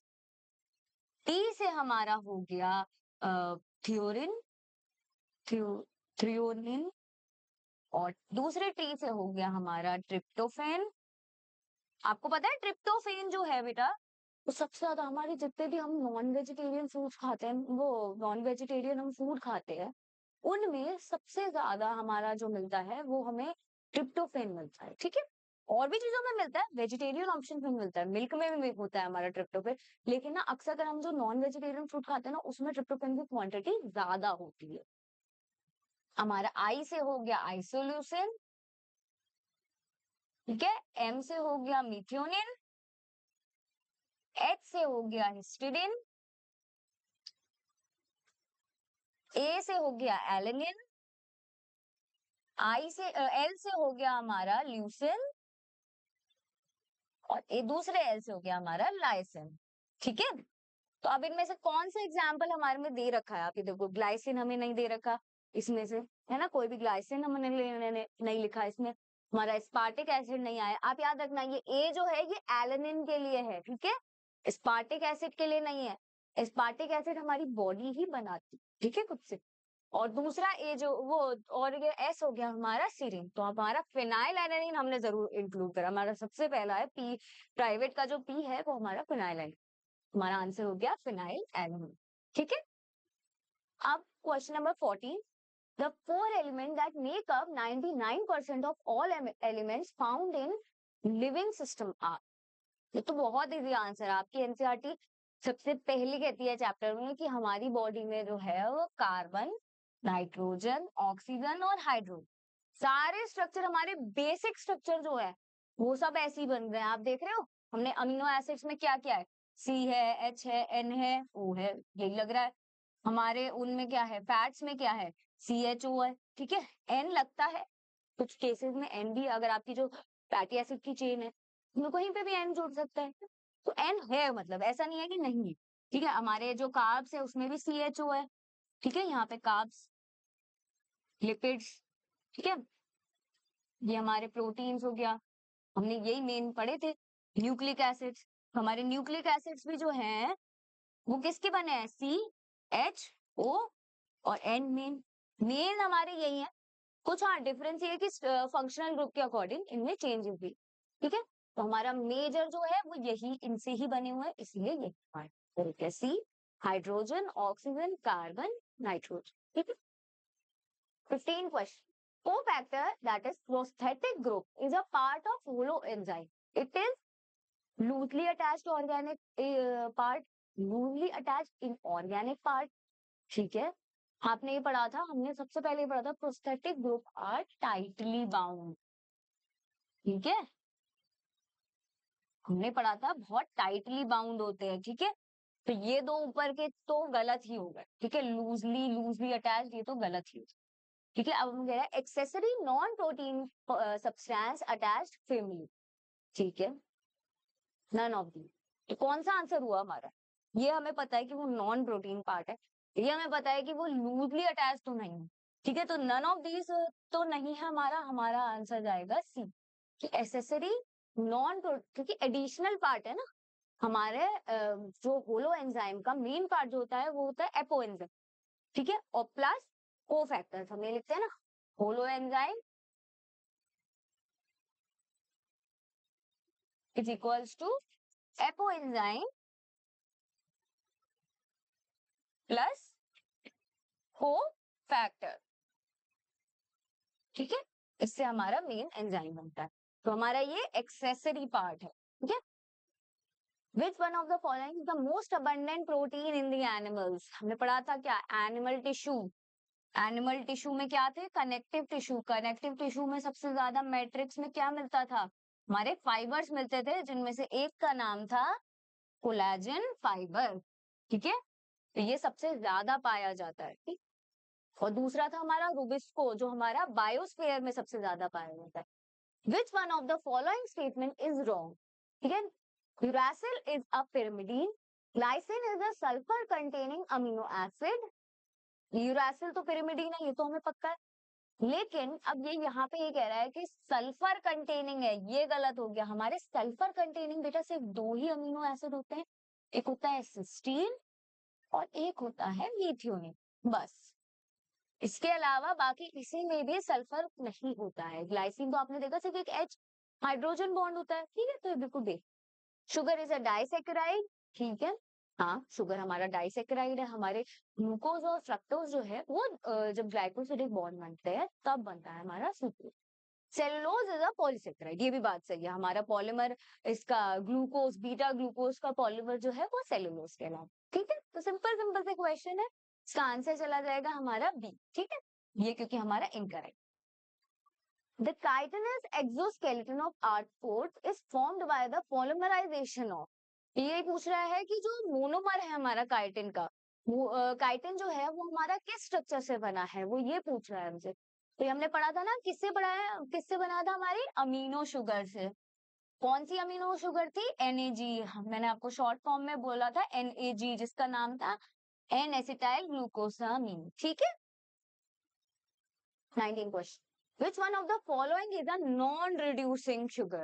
टी से हमारा हो गया थियोरिन, थ्रियोनिन, और दूसरे टी से हो गया हमारा ट्रिप्टोफेन। आपको पता है ट्रिप्टोफेन जो है बेटा, तो सबसे ज्यादा हमारे जितने भी हम नॉन वेजिटेरियन फूड खाते हैं, वो नॉन वेजिटेरियन हम फूड खाते हैं, उनमें सबसे ज्यादा हमारा जो मिलता है वो हमें ट्रिप्टोफेन मिलता है, ठीक है, और भी चीजों में मिलता है, वेजिटेरियन ऑप्शन में मिलता है, मिल्क में भी होता है हमारा ट्रिप्टोफेन, लेकिन ना अक्सर अगर हम जो नॉन वेजिटेरियन फूड खाते हैं ना, उसमें ट्रिप्टोफेन की क्वांटिटी ज्यादा होती है। हमारा आई से हो गया आइसोल्यूसिन, ठीक है, एम से हो गया मिथ्योनिन, एच से हो गया हिस्टिडिन, ए से हो गया एलेनिन, आई से एल से हो गया हमारा ल्यूसिन, और ए दूसरे एल से हो गया हमारा लाइसिन, ठीक है। तो अब इनमें से कौन सा एग्जाम्पल हमारे में दे रखा है, आप ये देखो, ग्लाइसिन हमें नहीं दे रखा इसमें से, है ना, कोई भी ग्लाइसिन हमने नहीं लिखा इसमें, हमारा स्पार्टिक एसिड नहीं आया। आप याद रखना ये ए जो है ये एलेनिन के लिए है, ठीक है, स्पार्टिक एसिड के लिए नहीं है, स्पार्टिक एसिड हमारी बॉडी ही बनाती, ठीक है, खुद से। और दूसरा ए जो वो, और ये एस हो गया हमारा सीरीन, तो हमारा फिनाइल एलेनिन हमने जरूर इंक्लूड करा, हमारा सबसे पहला है पी, प्राइवेट का जो पी है वो हमारा फिनाइल एलेनिन, हमारा आंसर हो गया फिनाइल एल्यूमिन, ठीक है। अब question number 14, the four elements that make up 99% of all elements found in living system are, ये तो बहुत इजी आंसर है, आपकी एनसीईआरटी सबसे पहले कहती है चैप्टर में कि हमारी बॉडी में जो है वो कार्बन, नाइट्रोजन, ऑक्सीजन और हाइड्रोजन, सारे स्ट्रक्चर हमारे बेसिक स्ट्रक्चर जो है वो सब ऐसे ही बन रहे हैं, आप देख रहे हो, हमने अमीनो एसिड्स में क्या क्या है, सी है, एच है, एन है, ओ है, यही लग रहा है। हमारे उनमें क्या है, फैट्स में क्या है, सी एच ओ है, ठीक है, एन लगता है कुछ केसेस में, एन भी, अगर आपकी जो फैटी एसिड की चेन है उसमें कहीं पे भी एन जुड़ सकता है, तो एन है, मतलब ऐसा नहीं है कि नहीं है, ठीक है। हमारे जो कार्ब्स है उसमें भी सी एच ओ है, ठीक है, यहाँ पे कार्ब्स, लिपिड्स, ठीक है, ये हमारे प्रोटीन्स हो गया, हमने यही मेन पढ़े थे। न्यूक्लिक एसिड्स, हमारे न्यूक्लिक एसिड्स भी जो हैं वो किसके बने हैं, सी एच ओ और एन, मेन मेन हमारे यही है। कुछ हाँ डिफरेंस ये है कि फंक्शनल ग्रुप के अकॉर्डिंग इनमें चेंजेस भी, ठीक है, तो हमारा मेजर जो है वो यही इनसे ही बने हुए हैं, इसलिए ये पार्ट है सी, हाइड्रोजन, ऑक्सीजन, कार्बन, नाइट्रोजन, ठीक है। 15 question. Cofactor, that is prosthetic group, is a part of holoenzyme. It is loosely attached organic part, loosely attached inorganic part, ठीक है। आपने ये पढ़ा था, हमने सबसे पहले ये पढ़ा था prosthetic group are tightly bound, ठीक है, हमने पढ़ा था बहुत टाइटली बाउंड होते हैं, ठीक है, तो ये दो ऊपर के तो गलत ही हो गए, ठीक है, लूजली लूजली अटैच्ड ये तो गलत ही हो, ठीक है। अब हम कह रहे हैं accessory non protein substance attached family, ठीक है, नन ऑफ दी, तो कौन सा आंसर हुआ हमारा, ये हमें पता है कि वो नॉन प्रोटीन पार्ट है, ये हमें पता है कि वो लूजली अटैच तो नहीं है, ठीक है, तो नन ऑफ दीज तो नहीं है हमारा, हमारा आंसर जाएगा सी कि एसेसरी नॉन, क्योंकि एडिशनल पार्ट है ना हमारे जो होलो एंजाइम का मेन पार्ट जो होता है वो होता है एपो एंजाइम, ठीक है, और प्लस कोफैक्टर्स हम ये लिखते हैं ना, holoenzyme is equals to apoenzyme plus cofactor, ठीक है, इससे हमारा मेन एंजाइम बनता है, तो हमारा ये एक्सेसरी पार्ट है, ठीक है। Which one of the following is the most abundant protein in the animals? हमने पढ़ा था क्या, एनिमल टिश्यू, एनिमल टिश्यू में क्या थे, कनेक्टिव टिश्यू, कनेक्टिव टिश्यू में सबसे ज्यादा मैट्रिक्स में क्या मिलता था, हमारे फाइबर्स मिलते थे, जिनमें से एक का नाम था कोलेजन फाइबर, ठीक है, तो ये सबसे ज्यादा पाया जाता है, ठीक, और दूसरा था हमारा रूबिस्को जो हमारा बायोस्फीयर में सबसे ज्यादा पाया जाता है। Which one of the following statement is wrong? ठीक है, uracil is a pyrimidine, glycine is a sulfur containing amino acid, uracil तो पिरिमिडीन है, ये तो हमें पक्का है, लेकिन अब ये यहाँ पे ये कह रहा है कि सल्फर कंटेनिंग है, ये गलत हो गया, हमारे सल्फर कंटेनिंग बेटा सिर्फ दो ही अमीनो एसिड होते हैं, एक होता है सिस्टीन और एक होता है मीथियोनिन, बस, इसके अलावा बाकी किसी में भी सल्फर नहीं होता है। ग्लाइसिन तो आपने देखा सिर्फ एक एच हाइड्रोजन बॉन्ड होता है, ठीक है, तो ये बिल्कुल बे। शुगर इज अ डाइसेकेराइड, ठीक है, हाँ शुगर हमारा डाइसेकेराइड है, हमारे ग्लूकोज और फ्रक्टोज जो है वो जब ग्लाइकोसिडिक बॉन्ड बनते हैं तब बनता है हमारा sucrose. Cellulose is a polysaccharide, ये भी बात सही है, हमारा पॉलीमर इसका ग्लूकोज बीटा ग्लूकोज का पॉलीमर जो है वो सेलुलोज कहलाता है, ठीक है, तो सिंपल सिंपल से क्वेश्चन है, इसका आंसर चला जाएगा हमारा बी, ठीक है, ये क्योंकि हमारा incorrect. The chitinous exoskeleton of arthropods is formed by the polymerization of, ये पूछ रहा है कि जो मोनोमर है हमारा काइटिन का, वो काइटिन जो है वो हमारा किस स्ट्रक्चर से बना है, वो ये पूछ रहा है हमसे, तो ये हमने पढ़ा था ना, किससे पढ़ा है, किससे बना था, हमारी अमीनो शुगर से, कौन सी अमीनो शुगर थी, NAG, मैंने आपको शॉर्ट फॉर्म में बोला था NAG, जिसका नाम था एन एसिटाइल ग्लूकोसामीन, ठीक है। 19 question, which one of the following is a non reducing sugar,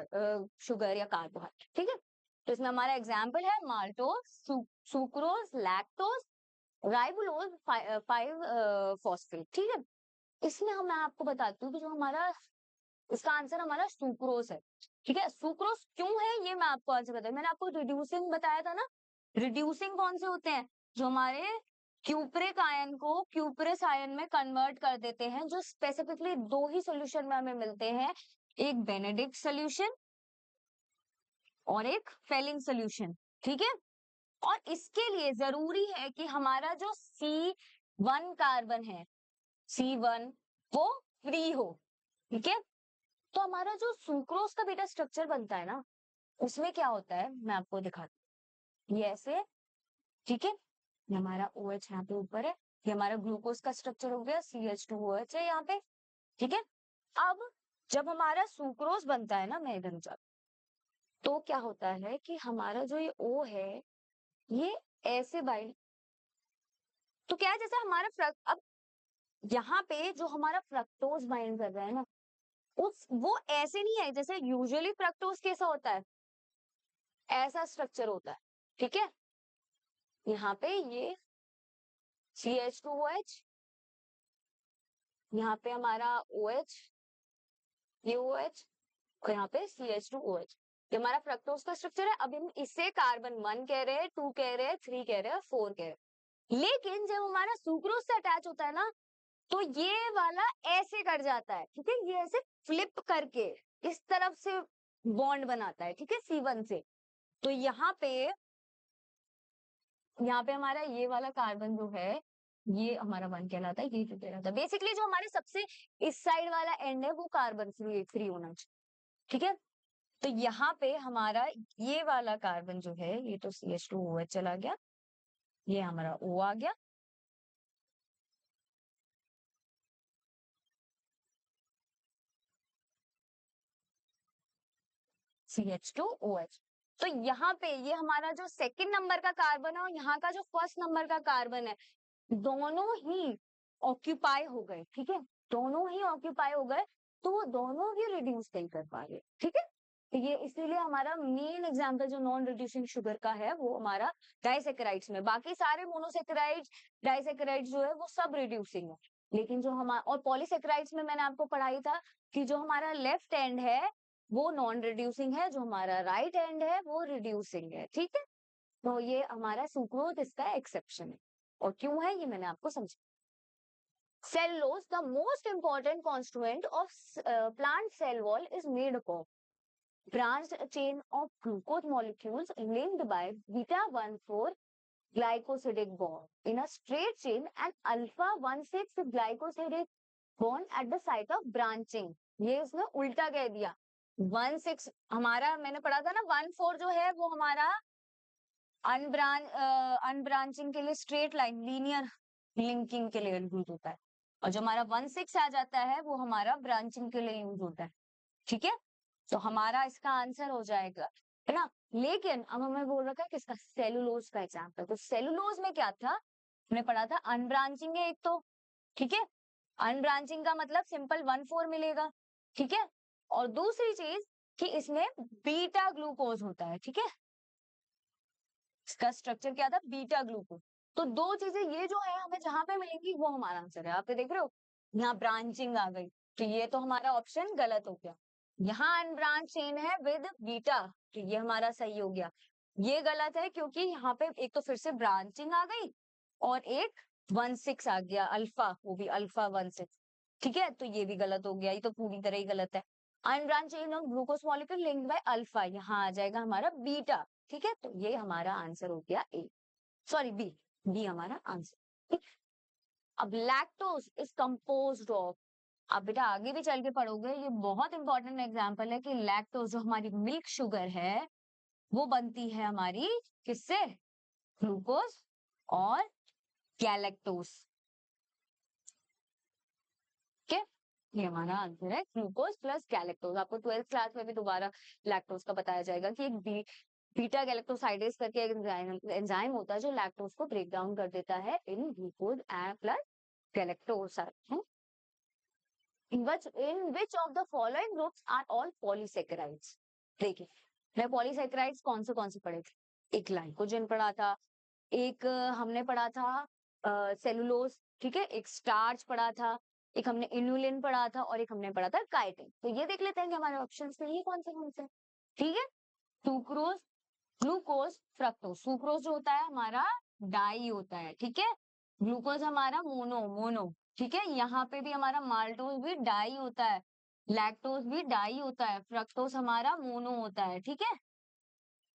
sugar या कार्बोहाइड्रेट, ठीक है, तो इसमें हमारा एग्जाम्पल है माल्टोज, सुक्रोज, लैक्टोज, राइबोलोज, 5 फॉस्फेट, ठीक है, इसमें हम मैं आपको बताती हूँ कि जो हमारा इसका आंसर हमारा सुक्रोज है, ठीक है, सुक्रोज क्यों है ये मैं आपको आंसर बताया, मैंने आपको रिड्यूसिंग बताया था ना, रिड्यूसिंग कौन से होते हैं, जो हमारे क्यूपरिक आयन को क्यूपरस आयन में कन्वर्ट कर देते हैं, जो स्पेसिफिकली दो ही सॉल्यूशन में हमें मिलते हैं, एक बेनेडिक्ट सॉल्यूशन और एक फेलिंग सॉल्यूशन, ठीक है, और इसके लिए जरूरी है कि हमारा जो C1 कार्बन है, C1 वो फ्री हो, ठीक है, तो हमारा जो सुक्रोज का बेटा स्ट्रक्चर बनता है ना, उसमें क्या होता है मैं आपको दिखाती हूँ, ये ऐसे, ठीक है, ये हमारा OH यहाँ पे ऊपर है, ये हमारा ग्लूकोज का स्ट्रक्चर हो गया, CH2OH है यहाँ पे, ठीक है, अब जब हमारा सुक्रोज बनता है ना, मैं इधर जा, तो क्या होता है कि हमारा जो ये O है ये ऐसे बाइंड, तो क्या है जैसे हमारा अब यहाँ पे जो हमारा फ्रक्टोज बाइंड कर रहा है ना, उस वो ऐसे नहीं है जैसे यूजुअली फ्रक्टोज कैसा होता है, ऐसा स्ट्रक्चर होता है, ठीक है, यहाँ पे ये CH2OH, यहाँ पे हमारा OH, ये OH, और यहाँ पे CH2OH, ये हमारा फ्रक्टोज का स्ट्रक्चर है। अब हम इससे कार्बन 1 कह रहे हैं, 2 कह रहे हैं, 3 कह रहे हैं, 4 कह रहे हैं, लेकिन जब हमारा सुक्रोज से अटैच होता है ना, तो ये वाला ऐसे कर जाता है, ठीक है, ये ऐसे फ्लिप करके इस तरफ से बॉन्ड बनाता है, ठीक है, C1 से, तो यहाँ पे हमारा ये वाला कार्बन जो है ये हमारा 1 कहलाता है, ये 2 कहलाता है, बेसिकली जो हमारे सबसे इस साइड वाला एंड है वो कार्बन फ्री फ्री होना चाहिए, ठीक है, तो यहाँ पे हमारा ये वाला कार्बन जो है ये तो CH2OH चला गया, ये हमारा O आ गया, CH2OH, तो यहाँ पे ये हमारा जो सेकंड नंबर का कार्बन है और यहाँ का जो फर्स्ट नंबर का कार्बन है, दोनों ही ऑक्यूपाई हो गए, ठीक है, दोनों ही ऑक्यूपाई हो गए, तो वो दोनों ही रिड्यूस नहीं कर पा रहे, ठीक है। तो ये इसीलिए हमारा मेन एग्जांपल जो नॉन रिड्यूसिंग शुगर का है वो हमारा डाइसेकेराइड्स में, बाकी सारे मोनोसेकेराइड्स डाइसेकेराइड्स जो है वो सब रिड्यूसिंग है, लेकिन जो हमारा और पॉलीसेकेराइड्स में मैंने आपको पढ़ाई था कि जो हमारा लेफ्ट एंड है वो नॉन रिड्यूसिंग है, जो हमारा राइट एंड है वो रिड्यूसिंग है, ठीक है। तो ये हमारा सुक्रोज इसका एक्सेप्शन है, और क्यों है ये मैंने आपको समझा। Cellulose, the most important constituent of plant cell wall, is made up of branched chain of glucose molecules linked by beta-1,4 glycosidic bond in a straight chain and alpha-1,6 glycosidic bond at the site of branching. ये इसने उल्टा कह दिया, 1,6 हमारा मैंने पढ़ा था ना, 1,4 जो है वो हमारा अनब्रांचिंग के लिए स्ट्रेट लाइन लीनियर लिंकिंग के लिए यूज होता है, और जो हमारा 1,6 आ जाता है वो हमारा ब्रांचिंग के लिए यूज होता है, ठीक है। तो हमारा इसका आंसर हो जाएगा, है ना। लेकिन अब हमें बोल रखा है किसका, सेलुलोज का एग्जाम्पल। तो सेलुलोज में क्या था, हमने पढ़ा था अनब्रांचिंग है एक तो, ठीक है, अनब्रांचिंग का मतलब सिंपल 1,4 मिलेगा, ठीक है, और दूसरी चीज कि इसमें बीटा ग्लूकोज होता है, ठीक है, इसका स्ट्रक्चर क्या था, बीटा ग्लूकोज। तो दो चीजें ये जो है हमें जहां पे मिलेंगी वो हमारा आंसर है, आप ये देख रहे हो, यहाँ ब्रांचिंग आ गई, तो ये तो हमारा ऑप्शन गलत हो गया। यहाँ अनब्रांच चेन है विद बीटा, तो ये हमारा सही हो गया। ये गलत है क्योंकि यहाँ पे एक तो फिर से ब्रांचिंग आ गई और एक 1,6 आ गया अल्फा, वो भी अल्फा 1,6, ठीक है, तो ये भी गलत हो गया, ये तो पूरी तरह ही गलत है। Unbranch chain of glucose molecule linked by alpha, यहाँ आ जाएगा हमारा बीटा, ठीक है, तो ये हमारा आंसर हो गया ए, सॉरी बी, बी हमारा आंसर। अब लैक्टोज इज कंपोज्ड ऑफ, अब बेटा आगे भी चल के पढ़ोगे, ये बहुत इंपॉर्टेंट एग्जांपल है कि लैक्टोज जो हमारी मिल्क शुगर है वो बनती है हमारी किससे, ग्लूकोज और गैलेक्टोज, ठीक है, ये हमारा आंसर है ग्लूकोज प्लस गैलेक्टोज। आपको 12th क्लास में भी दोबारा लैक्टोज का बताया जाएगा कि एक बीटा गैलेक्टोसाइडेज करके एक एंजाइम होता है जो लैक्टोज को ब्रेक डाउन कर देता है in glucose plus galactose. In which of the following groups are all polysaccharides? देखिए, मैं पॉलीसेक्राइड्स कौन से पढ़े थे, एक ग्लाइकोजन पढ़ा था, एक हमने पढ़ा था सेलुलोज, ठीक है, एक स्टार्च पढ़ा था, एक हमने इनुलिन पढ़ा था, और एक हमने पढ़ा था काइटिन। तो ये देख लेते हैं कि हमारे ऑप्शंस में ये कौन से, ठीक है। Sucrose, glucose, fructose. सुक्रोज जो होता है हमारा डाई होता है, ठीक है, ग्लूकोज हमारा मोनो, ठीक है, यहाँ पे भी हमारा माल्टोज भी डाई होता है, लैक्टोज भी डाई होता है, फ्रक्टोज हमारा मोनो होता है, ठीक है।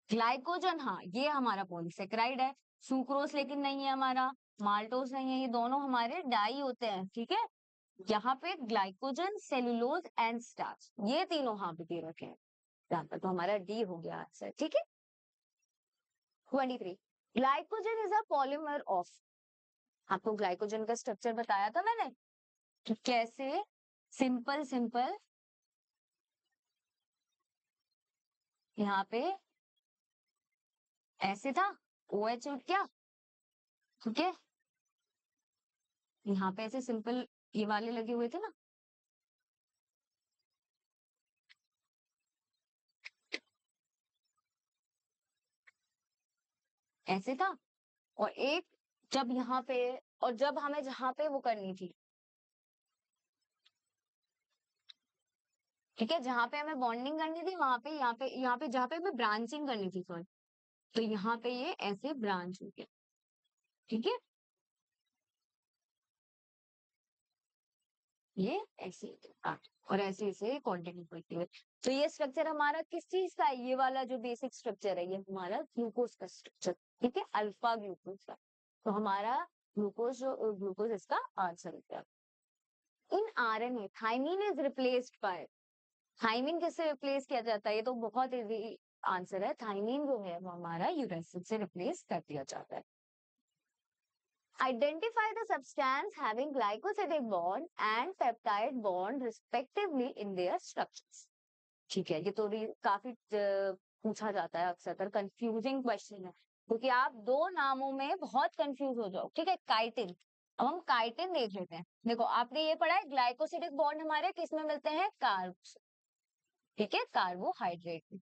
ग्लाइकोजन, हाँ ये हमारा पॉलीसेक्राइड है, सुक्रोज लेकिन नहीं है हमारा, माल्टोज नहीं है, ये दोनों हमारे डाई होते हैं, ठीक है। यहाँ पे ग्लाइकोजन, सेलुलोज एंड स्टार्च, ये तीनों हाँ पे दे रखे हैं यहाँ पर, तो हमारा डी हो गया आंसर, ठीक है। 23, glycogen is a polymer of, आपको ग्लाइकोजन का स्ट्रक्चर बताया था मैंने कि कैसे, सिंपल यहाँ पे ऐसे था, OH उठ गया, ठीक है, यहाँ पे ऐसे सिंपल ये वाले लगे हुए थे ना, ऐसे था, और एक जब यहाँ पे, और जब हमें जहाँ पे वो करनी थी, ठीक है, जहाँ पे हमें बॉन्डिंग करनी थी वहां पे, यहाँ पे जहाँ पे हमें ब्रांचिंग करनी थी, सॉरी, तो यहाँ पे ये ऐसे ब्रांच हो गया, ठीक है, ये ऐसे और ऐसे ऐसे कंटिन्यू करती है। तो ये स्ट्रक्चर हमारा किस चीज का है, ये वाला जो बेसिक स्ट्रक्चर है ये हमारा ग्लूकोज का स्ट्रक्चर, ठीक है, अल्फा ग्लूकोज का। तो हमारा ग्लूकोज इसका आंसर होता है। In RNA thymine is replaced by, thymine किससे रिप्लेस किया जाता है, ये तो बहुत इजी आंसर है, थाइमिन जो है वो हमारा यूरेसिल से रिप्लेस कर दिया जाता है। Identify the substance having glycosidic bond and peptide bond respectively in their structures. ठीक है, ये तो काफी पूछा जाता है अक्सर कर, कंफ्यूजिंग क्वेश्चन है क्योंकि आप दो नामों में बहुत कंफ्यूज हो जाओ, ठीक है। काइटिन, अब हम काइटिन देख लेते हैं। देखो आपने ये पढ़ा है, ग्लाइकोसिडिक बॉन्ड हमारे किस में मिलते हैं, कार्ब्स, ठीक है, कार्बोहाइड्रेट में।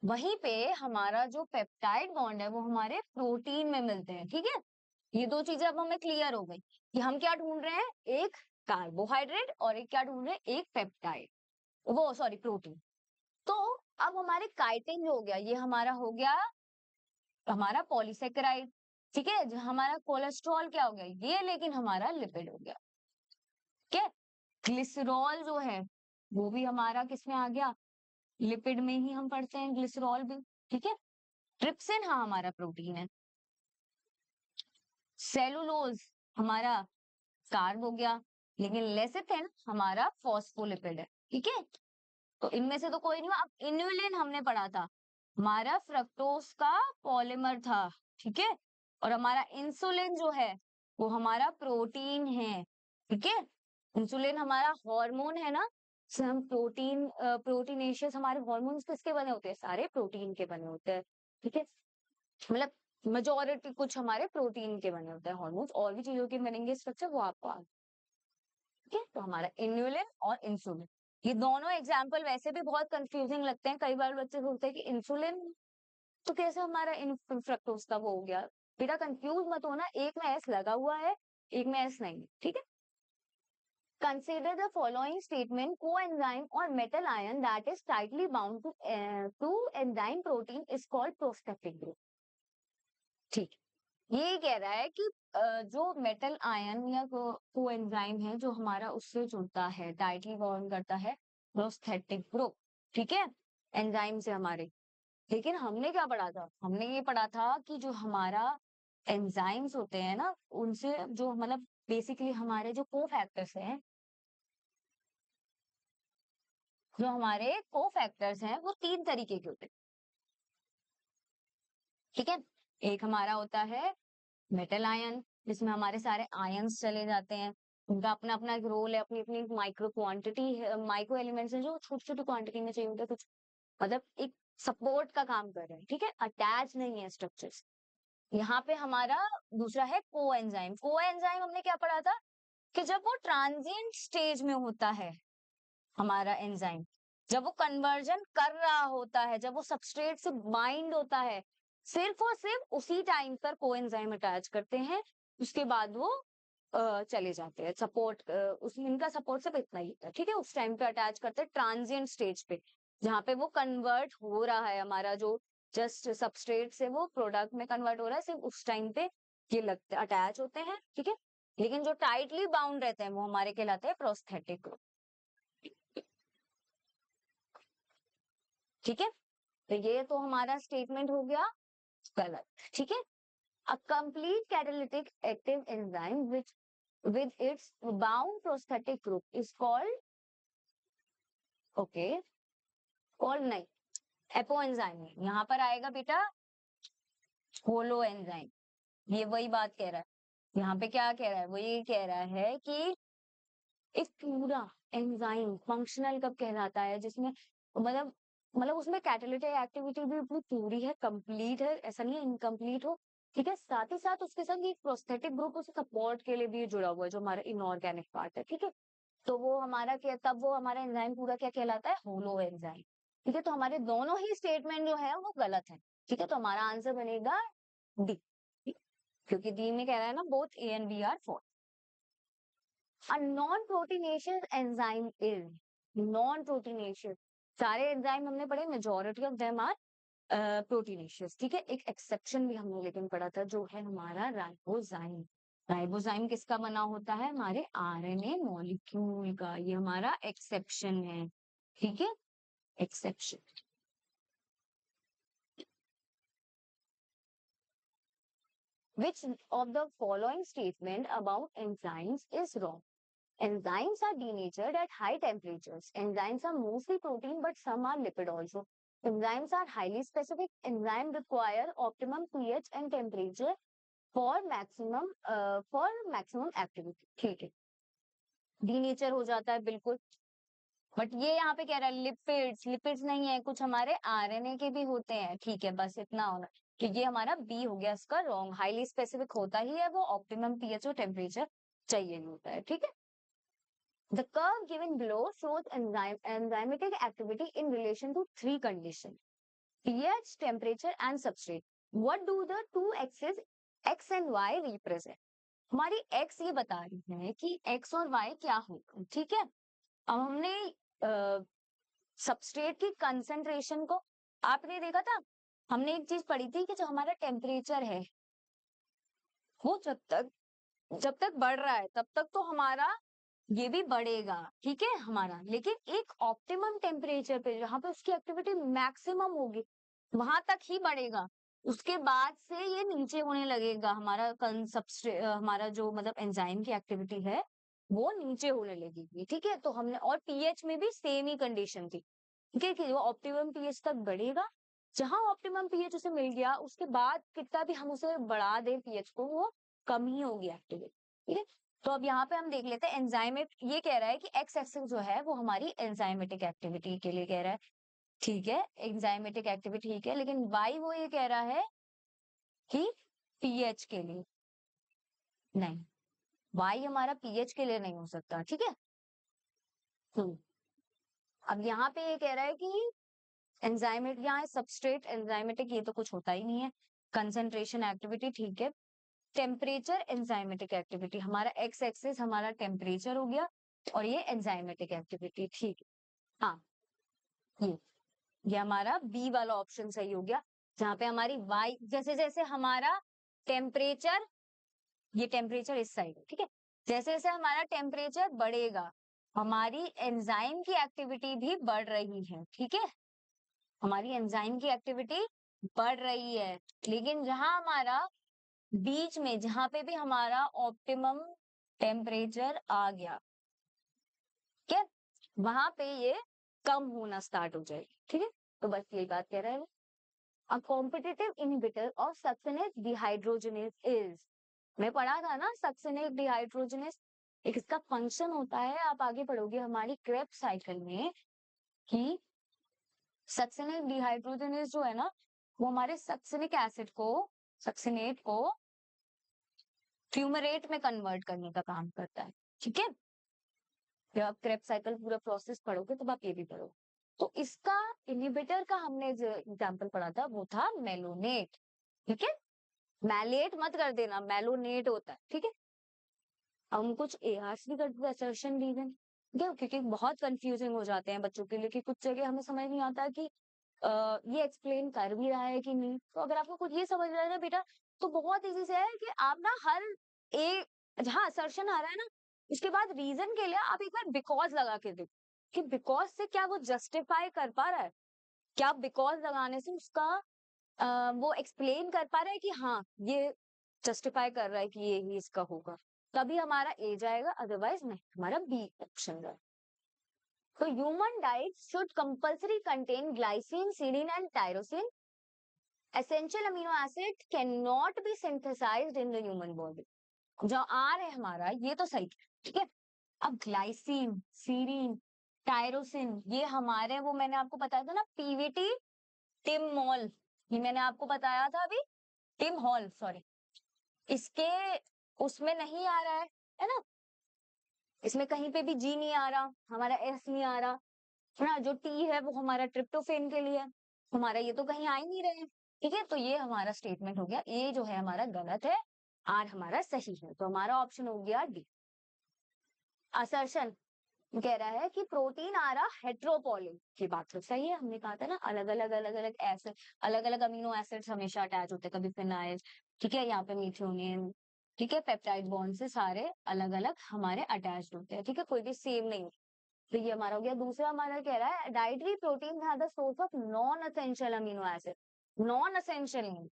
वहीं पे हमारा जो पेप्टाइड बॉन्ड है वो हमारे प्रोटीन में मिलते हैं, ठीक है। ये दो चीजें अब हमें क्लियर हो गई कि हम क्या ढूंढ रहे हैं, एक कार्बोहाइड्रेट और एक क्या ढूंढ रहे हैं, एक पेप्टाइड, वो सॉरी प्रोटीन। तो अब हमारे काइटिन जो हो गया, ये हमारा हो गया हमारा पॉलीसेकेराइड, ठीक है। जो हमारा कोलेस्ट्रॉल क्या हो गया, ये लेकिन हमारा लिपिड हो गया, ठीक है। ग्लिसरॉल जो है वो भी हमारा किसमें आ गया, लिपिड में ही हम पढ़ते हैं ग्लिसरॉल भी, ठीक है। ट्रिप्सिन हाँ हमारा प्रोटीन है। सेलुलोज हमारा कार्ब हो गया, लेकिन लेसिथिन हमारा फॉस्फोलिपिड है, ठीक है। तो इनमें से तो कोई नहीं हुआ। अब इन्युलिन हमने पढ़ा था, हमारा फ्रक्टोज का पॉलीमर था, ठीक है। और हमारा इंसुलिन जो है वो हमारा प्रोटीन है, ठीक है। इंसुलिन हमारा हार्मोन है ना, से हम प्रोटीनेशियस, हमारे हॉर्मोन्स किसके बने होते हैं, सारे प्रोटीन के बने होते हैं, ठीक है। मतलब मेजोरिटी कुछ हमारे प्रोटीन के बने होते हैं हॉर्मोन्स, और भी चीजों के बनेंगे स्ट्रक्चर, वो आपको ठीक है। तो हमारा इन्युलिन और इंसुलिन, ये दोनों एग्जाम्पल वैसे भी बहुत कंफ्यूजिंग लगते हैं। कई बार बच्चे सोचते हैं कि इंसुलिन तो कैसे हमारा इन फ्रक्टोज का वो हो गया। बेटा कंफ्यूज मत होना, एक में एस लगा हुआ है, एक में एस नहीं, ठीक है। Consider the following statement: coenzyme or metal ion that is tightly bound to enzyme protein is called prosthetic group. ठीक, ये कह रहा है कि जो मेटल आयन या कोएंजाइम है जो हमारा उससे जुड़ता है, टाइटली बॉन्ड करता है, प्रोस्थेटिक ग्रुप, ठीक है, एंजाइम से हमारे। लेकिन हमने क्या पढ़ा था, हमने ये पढ़ा था कि जो हमारा एंजाइम्स होते हैं ना, उनसे जो मतलब बेसिकली हमारे जो कोफैक्टर्स हैं, जो हमारे कोफैक्टर्स हैं वो तीन तरीके के होते हैं, ठीक है। एक हमारा होता है मेटल आयन, जिसमें हमारे सारे आयंस चले जाते हैं, उनका अपना अपना एक रोल है, अपनी अपनी माइक्रो क्वांटिटी, माइक्रो एलिमेंट्स हैं जो छोटी छोटी क्वांटिटी में चाहिए होते हैं, कुछ मतलब एक सपोर्ट का काम कर रहे हैं, ठीक है, अटैच नहीं है स्ट्रक्चर्स। यहाँ पे हमारा दूसरा है कोएंजाइम। कोएंजाइम हमने क्या पढ़ा था कि जब वो ट्रांजिएंट स्टेज में होता है हमारा एंजाइम, जब वो कन्वर्जन कर रहा होता है, जब वो सबस्ट्रेट से बाइंड होता है, सिर्फ और सिर्फ उसी टाइम पर कोएंजाइम अटैच करते हैं, उसके बाद वो चले जाते हैं। सपोर्ट उसमें इनका सपोर्ट सिर्फ इतना ही है, ठीक है। उस टाइम पे अटैच करते हैं ट्रांजिएंट स्टेज पे, जहाँ पे वो कन्वर्ट हो रहा है, हमारा जो जस्ट सबस्ट्रेट से वो प्रोडक्ट में कन्वर्ट हो रहा है, सिर्फ उस टाइम पे ये लगते अटैच होते हैं, ठीक है। लेकिन जो टाइटली बाउंड रहते हैं वो हमारे कहलाते हैं प्रोस्थेटिक ग्रुप, ठीक है। तो ये तो हमारा स्टेटमेंट हो गया गलत, ठीक है। A complete catalytic active enzyme which with its bound prosthetic group is called okay called नहीं, एपो एंजाइम। यहाँ पर आएगा बेटा होलो एंजाइम। ये वही बात कह रहा है, यहाँ पे क्या कह रहा है, वो ये कह रहा है कि एक पूरा एंजाइम फंक्शनल कब कहलाता है, जिसमें मतलब उसमें कैटालिटिक एक्टिविटी भी अपनी पूरी है, कंप्लीट है, ऐसा नहीं है इनकम्प्लीट हो, ठीक है। साथ ही साथ उसके संग एक प्रोस्थेटिक ग्रुप उसे सपोर्ट के लिए भी जुड़ा हुआ है, जो हमारा इनऑर्गेनिक पार्ट है, ठीक है। तो वो हमारा क्या, तब वो हमारा एंजाइम पूरा क्या कहलाता है, होलो एंजाइम, ठीक है। तो हमारे दोनों ही स्टेटमेंट जो है वो गलत है, ठीक है। तो हमारा आंसर बनेगा डी, क्योंकि डी में कह रहा है ना both A and B are false. A non-proteinaceous enzyme is non-proteinaceous। सारे एंजाइम हमने पढ़े, majority of them are proteinaceous, ठीक है। एक एक्सेप्शन भी हमने लेकिन पढ़ा था, जो है हमारा राइबोजाइम। राइबोजाइम किसका बना होता है, हमारे आरएनए मॉलिक्यूल का, ये हमारा एक्सेप्शन है, ठीक है, exception. Which of the following statement about enzymes is wrong? Enzymes are denatured at high temperatures. Enzymes are mostly protein, but some are lipid also. Enzymes are highly specific. Enzymes require optimum pH and temperature for maximum activity. ठीक है, denature हो जाता है बिल्कुल, but ये यहाँ पे कह रहा है लिपिड्स, लिपिड्स नहीं है, कुछ हमारे आरएनए के भी होते हैं, ठीक है, बस इतना होना। कि ये हमारा बी हो गया इसका रॉन्ग, हाईली स्पेसिफिक होता ही है वो, ऑप्टिमम पीएच और टेम्परेचर चाहिए नहीं होता है, ठीक है। The curve given below shows enzymatic activity in relation to three conditions: pH, temperature, and substrate. What do the two axes x and y represent? हमारी x ये बता रही है कि x और y क्या होगा, ठीक है। अब हमने सबस्ट्रेट की कंसंट्रेशन को, आपने देखा था, हमने एक चीज पढ़ी थी कि जो हमारा टेम्परेचर है वो जब तक बढ़ रहा है तब तक तो हमारा ये भी बढ़ेगा, ठीक है हमारा, लेकिन एक ऑप्टिमम टेम्परेचर पे जहां पे उसकी एक्टिविटी मैक्सिमम होगी वहां तक ही बढ़ेगा, उसके बाद से ये नीचे होने लगेगा, हमारा हमारा जो मतलब एंजाइम की एक्टिविटी है वो नीचे होने लगेगी, ठीक है। तो हमने, और पीएच में भी सेम ही कंडीशन थी, ठीक है, कि वो ऑप्टिमम पीएच तक बढ़ेगा, जहां ऑप्टिमम पीएच उसे मिल गया उसके बाद कितना भी हम उसे बढ़ा दें पीएच को वो कम ही होगी एक्टिविटी, ठीक है। तो अब यहाँ पे हम देख लेते हैं एंजाइमेट, ये कह रहा है कि एक्स एक्सिस जो है वो हमारी एंजाइमेटिक एक्टिविटी के लिए कह रहा है, ठीक है, एंजाइमेटिक एक्टिविटी ठीक है, लेकिन वाई वो ये कह रहा है कि पीएच के लिए नहीं, वाई हमारा पीएच के लिए नहीं हो सकता, ठीक है। अब यहाँ पे ये कह रहा है कि एंजाइमेट, यहाँ सबस्ट्रेट एंजाइमेटिक ये तो कुछ होता ही नहीं है, कंसंट्रेशन एक्टिविटी ठीक है, टेम्परेचर एंजाइमेटिक एक्टिविटी, हमारा एक्स एक्सिस हमारा टेम्परेचर हो गया और ये एंजाइमेटिक एक्टिविटी, ठीक है। हाँ, ये हमारा बी वाला ऑप्शन सही हो गया, जहां पे हमारी वाई, जैसे जैसे हमारा टेम्परेचर, ये टेम्परेचर इस साइड है, ठीक है, जैसे जैसे हमारा टेम्परेचर बढ़ेगा हमारी एंजाइम की एक्टिविटी भी बढ़ रही है, ठीक है, हमारी एंजाइम की एक्टिविटी बढ़ रही है, लेकिन जहां हमारा बीच में जहां पे भी हमारा ऑप्टिमम टेम्परेचर आ गया, ठीक है, वहां पे ये कम होना स्टार्ट हो जाएगी, ठीक है। तो बस यही बात कह रहा है। A competitive inhibitor of succinate dehydrogenase is, मैं पढ़ा था ना सक्सिनेट डिहाइड्रोजनेस, एक इसका फंक्शन होता है, आप आगे पढ़ोगे हमारी क्रेब्स साइकिल में कि सक्सिनेट डिहाइड्रोजनेस जो है ना वो हमारे सक्सिनिक एसिड को, सक्सिनेट को फ्यूमरेट में कन्वर्ट करने का काम करता है, ठीक है। जब आप क्रेब्स साइकिल पूरा प्रोसेस पढ़ोगे तब आप ये भी पढ़ोगे। तो इसका इनहिबिटर का हमने जो एग्जांपल पढ़ा था वो था मेलोनेट, ठीक है, मैलेट मत कर देना, मेलोनेट होता है, ठीक है। हम कुछ एआरस भी करते हैं, असर्शन रीजन, ठीक है, क्योंकि बहुत कंफ्यूजिंग हो जाते हैं बच्चों के लिए कि कुछ जगह हमें समझ नहीं आता कि ये एक्सप्लेन कर भी रहा है कि नहीं। तो अगर आपको कुछ ये समझ रहा है ना बेटा, तो बहुत इजी से है कि आप ना हर एक जहाँ असर्शन आ रहा है ना उसके बाद रीजन के लिए आप एक बार बिकॉज लगा के देखो कि बिकॉज से क्या वो जस्टिफाई कर पा रहा है, क्या बिकॉज लगाने से उसका वो एक्सप्लेन कर पा रहा है कि हाँ ये जस्टिफाई कर रहा है कि ये ही इसका होगा, तभी हमारा ए जाएगा, अदरवाइज नहीं, हमारा बी ऑप्शन जाएगा। तो human diet should compulsory contain glycine, serine and tyrosine, essential amino acid can not be synthesized in the human body. जो आर है हमारा ये तो सही, ठीक है। अब ग्लाइसिन, सीरीन, टायरोसिन ये हमारे, वो मैंने आपको बताया था ना पीवीटी टिमोल, ये मैंने आपको बताया था अभी, टिम हॉल सॉरी, इसके उसमें नहीं आ रहा है ना, इसमें कहीं पे भी जी नहीं आ रहा, हमारा एस नहीं आ रहा है ना, जो टी है वो हमारा ट्रिप्टोफेन के लिए है, हमारा ये तो कहीं आ ही नहीं रहे, ठीक है। तो ये हमारा स्टेटमेंट हो गया, ए जो है हमारा गलत है, आर हमारा सही है, तो हमारा ऑप्शन हो गया डी। असर्शन कह रहा है कि प्रोटीन आ रहा हेट्रोपोलिन की बात तो सही है, हमने कहा था ना अलग अलग एसिड, अलग अलग अमीनो एसिड्स हमेशा अटैच होते हैं, कभी फिनाइल, ठीक है, यहाँ पे मीथियोनिन, ठीक है, पेप्टाइड बॉन्ड से सारे अलग अलग हमारे अटैच्ड होते हैं, ठीक है, कोई भी सेम नहीं। तो ये हमारा हो गया। दूसरा हमारा कह रहा है dietary protein are the source of non essential amino acid, non essential नहीं,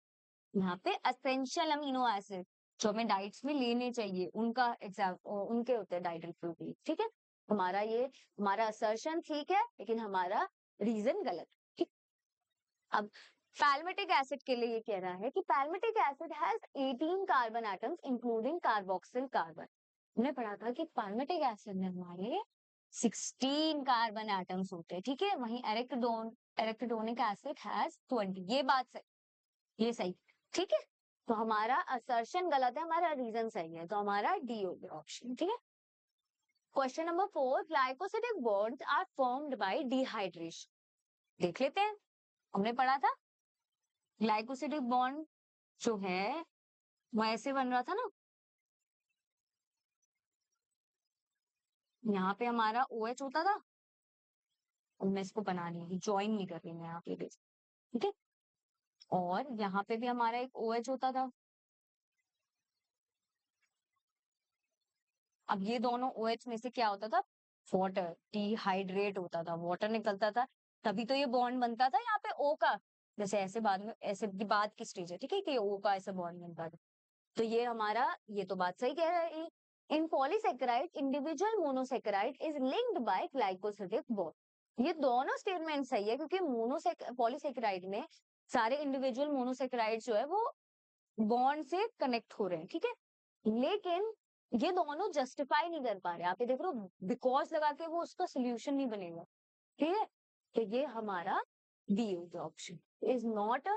यहाँ पे असेंशियल अमीनो एसिड जो हमें डाइट्स में लेने चाहिए उनका एग्जाम उनके होते हैं डाइटरी प्रोटीन, ठीक है। हमारा ये, हमारा असर्शन ठीक है लेकिन हमारा रीजन गलत, ठीक। अब पैल्मिटिक एसिड के लिए ये कह रहा है कि palmitic acid has 18 carbon atoms including carboxyl carbon, हमने पढ़ा था कि पैल्मिटिक एसिड में हमारे 16 कार्बन एटम्स होते हैं, ठीक है, वहीं एरिकिडोनिक एसिड हैज 20, ये बात सही, ये सही, ठीक है। तो हमारा असर्शन गलत है, हमारा रीजन सही है, तो हमारा डी हो गया ऑप्शन, ठीक है। Question number 4, glycosidic bonds are formed by dehydration. देख लेते हैं, हमने पढ़ा था ग्लाइकोसिडिक बॉन्ड जो है वो ऐसे बन रहा था ना, यहाँ पे हमारा OH होता था, और मैं इसको बना रही हूँ, ज्वाइन नहीं कर रही मैं यहाँ पे भी, ठीक है। और यहाँ पे भी हमारा एक OH होता था। अब ये दोनों OH में से क्या होता था, वाटर डिहाइड्रेट होता था, वाटर निकलता था, तभी तो ये बॉन्ड बनता था यहाँ पे O का। जैसे ऐसे बाद में, ऐसे की बाद की स्टेज है, ठीक है, कि O का ऐसा बॉन्ड बनता था। तो ये हमारा, ये तो बात सही कह रहा है। In polysaccharide individual monosaccharide is linked by glycosidic bond. ये दोनों स्टेटमेंट सही है, क्योंकि पॉलीसेकेराइड में सारे इंडिविजुअल मोनोसेकेराइड जो है वो बॉन्ड से कनेक्ट हो रहे हैं, ठीक है। लेकिन ये दोनों जस्टिफाई नहीं कर पा रहे, आप ये देख रहे हो, बिकॉज लगा के वो उसका सोल्यूशन नहीं बनेगा, ठीक है। तो ये हमारा D option is not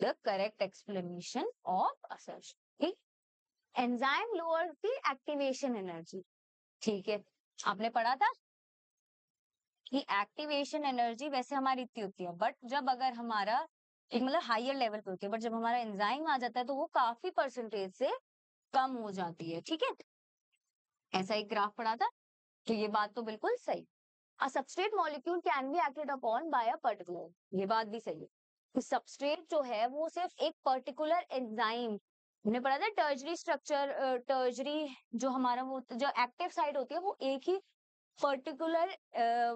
the correct explanation of assertion, ठीक। Enzyme lower the activation energy, ठीक है। आपने पढ़ा था कि एक्टिवेशन एनर्जी वैसे हमारी इतनी होती है, बट जब अगर हमारा एक मतलब हायर लेवल पे होती है, बट जब हमारा एंजाइम आ जाता है तो वो काफी परसेंटेज से कम हो जाती है, ठीक है। ऐसा एक ग्राफ पढ़ा था, तो ये बात तो बिल्कुल सही। A substrate molecule can be acted upon bye a particular, ये बात भी सही है। तो सबस्ट्रेट जो है वो सिर्फ एक पर्टिकुलर एंजाइम, हमने पढ़ा था टर्जरी स्ट्रक्चर, टर्जरी जो हमारा वो जो एक्टिव साइट होती है वो एक ही पर्टिकुलर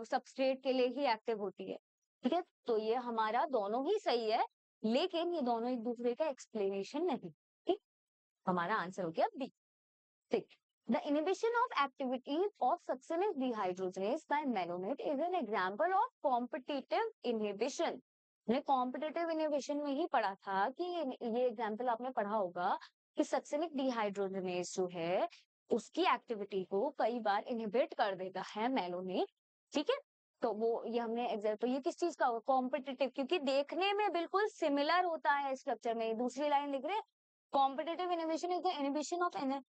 सबस्ट्रेट के लिए ही एक्टिव होती है, ठीक है। तो ये हमारा दोनों ही सही है, लेकिन ये दोनों एक दूसरे का एक्सप्लेनेशन नहीं, ठीक। हमारा आंसर हो गया बी, ठीक। The inhibition of activity of succinate dehydrogenase by malonate is an example of competitive inhibition। हमने कॉम्पिटिटिव इनहिबिशन में ही पढ़ा था कि ये एग्जाम्पल आपने पढ़ा होगा कि सक्सिनिक डिहाइड्रोजनेज जो है उसकी एक्टिविटी को कई बार इनहिबिट कर देता है मेलोनेट, ठीक है। तो वो ये हमने एग्जाम्पल, तो ये किस चीज का होगा, कॉम्पिटिटिव, क्योंकि देखने में बिल्कुल सिमिलर होता है स्ट्रक्चर में। दूसरी लाइन लिख रहे हैं, competitive inhibition is the inhibition of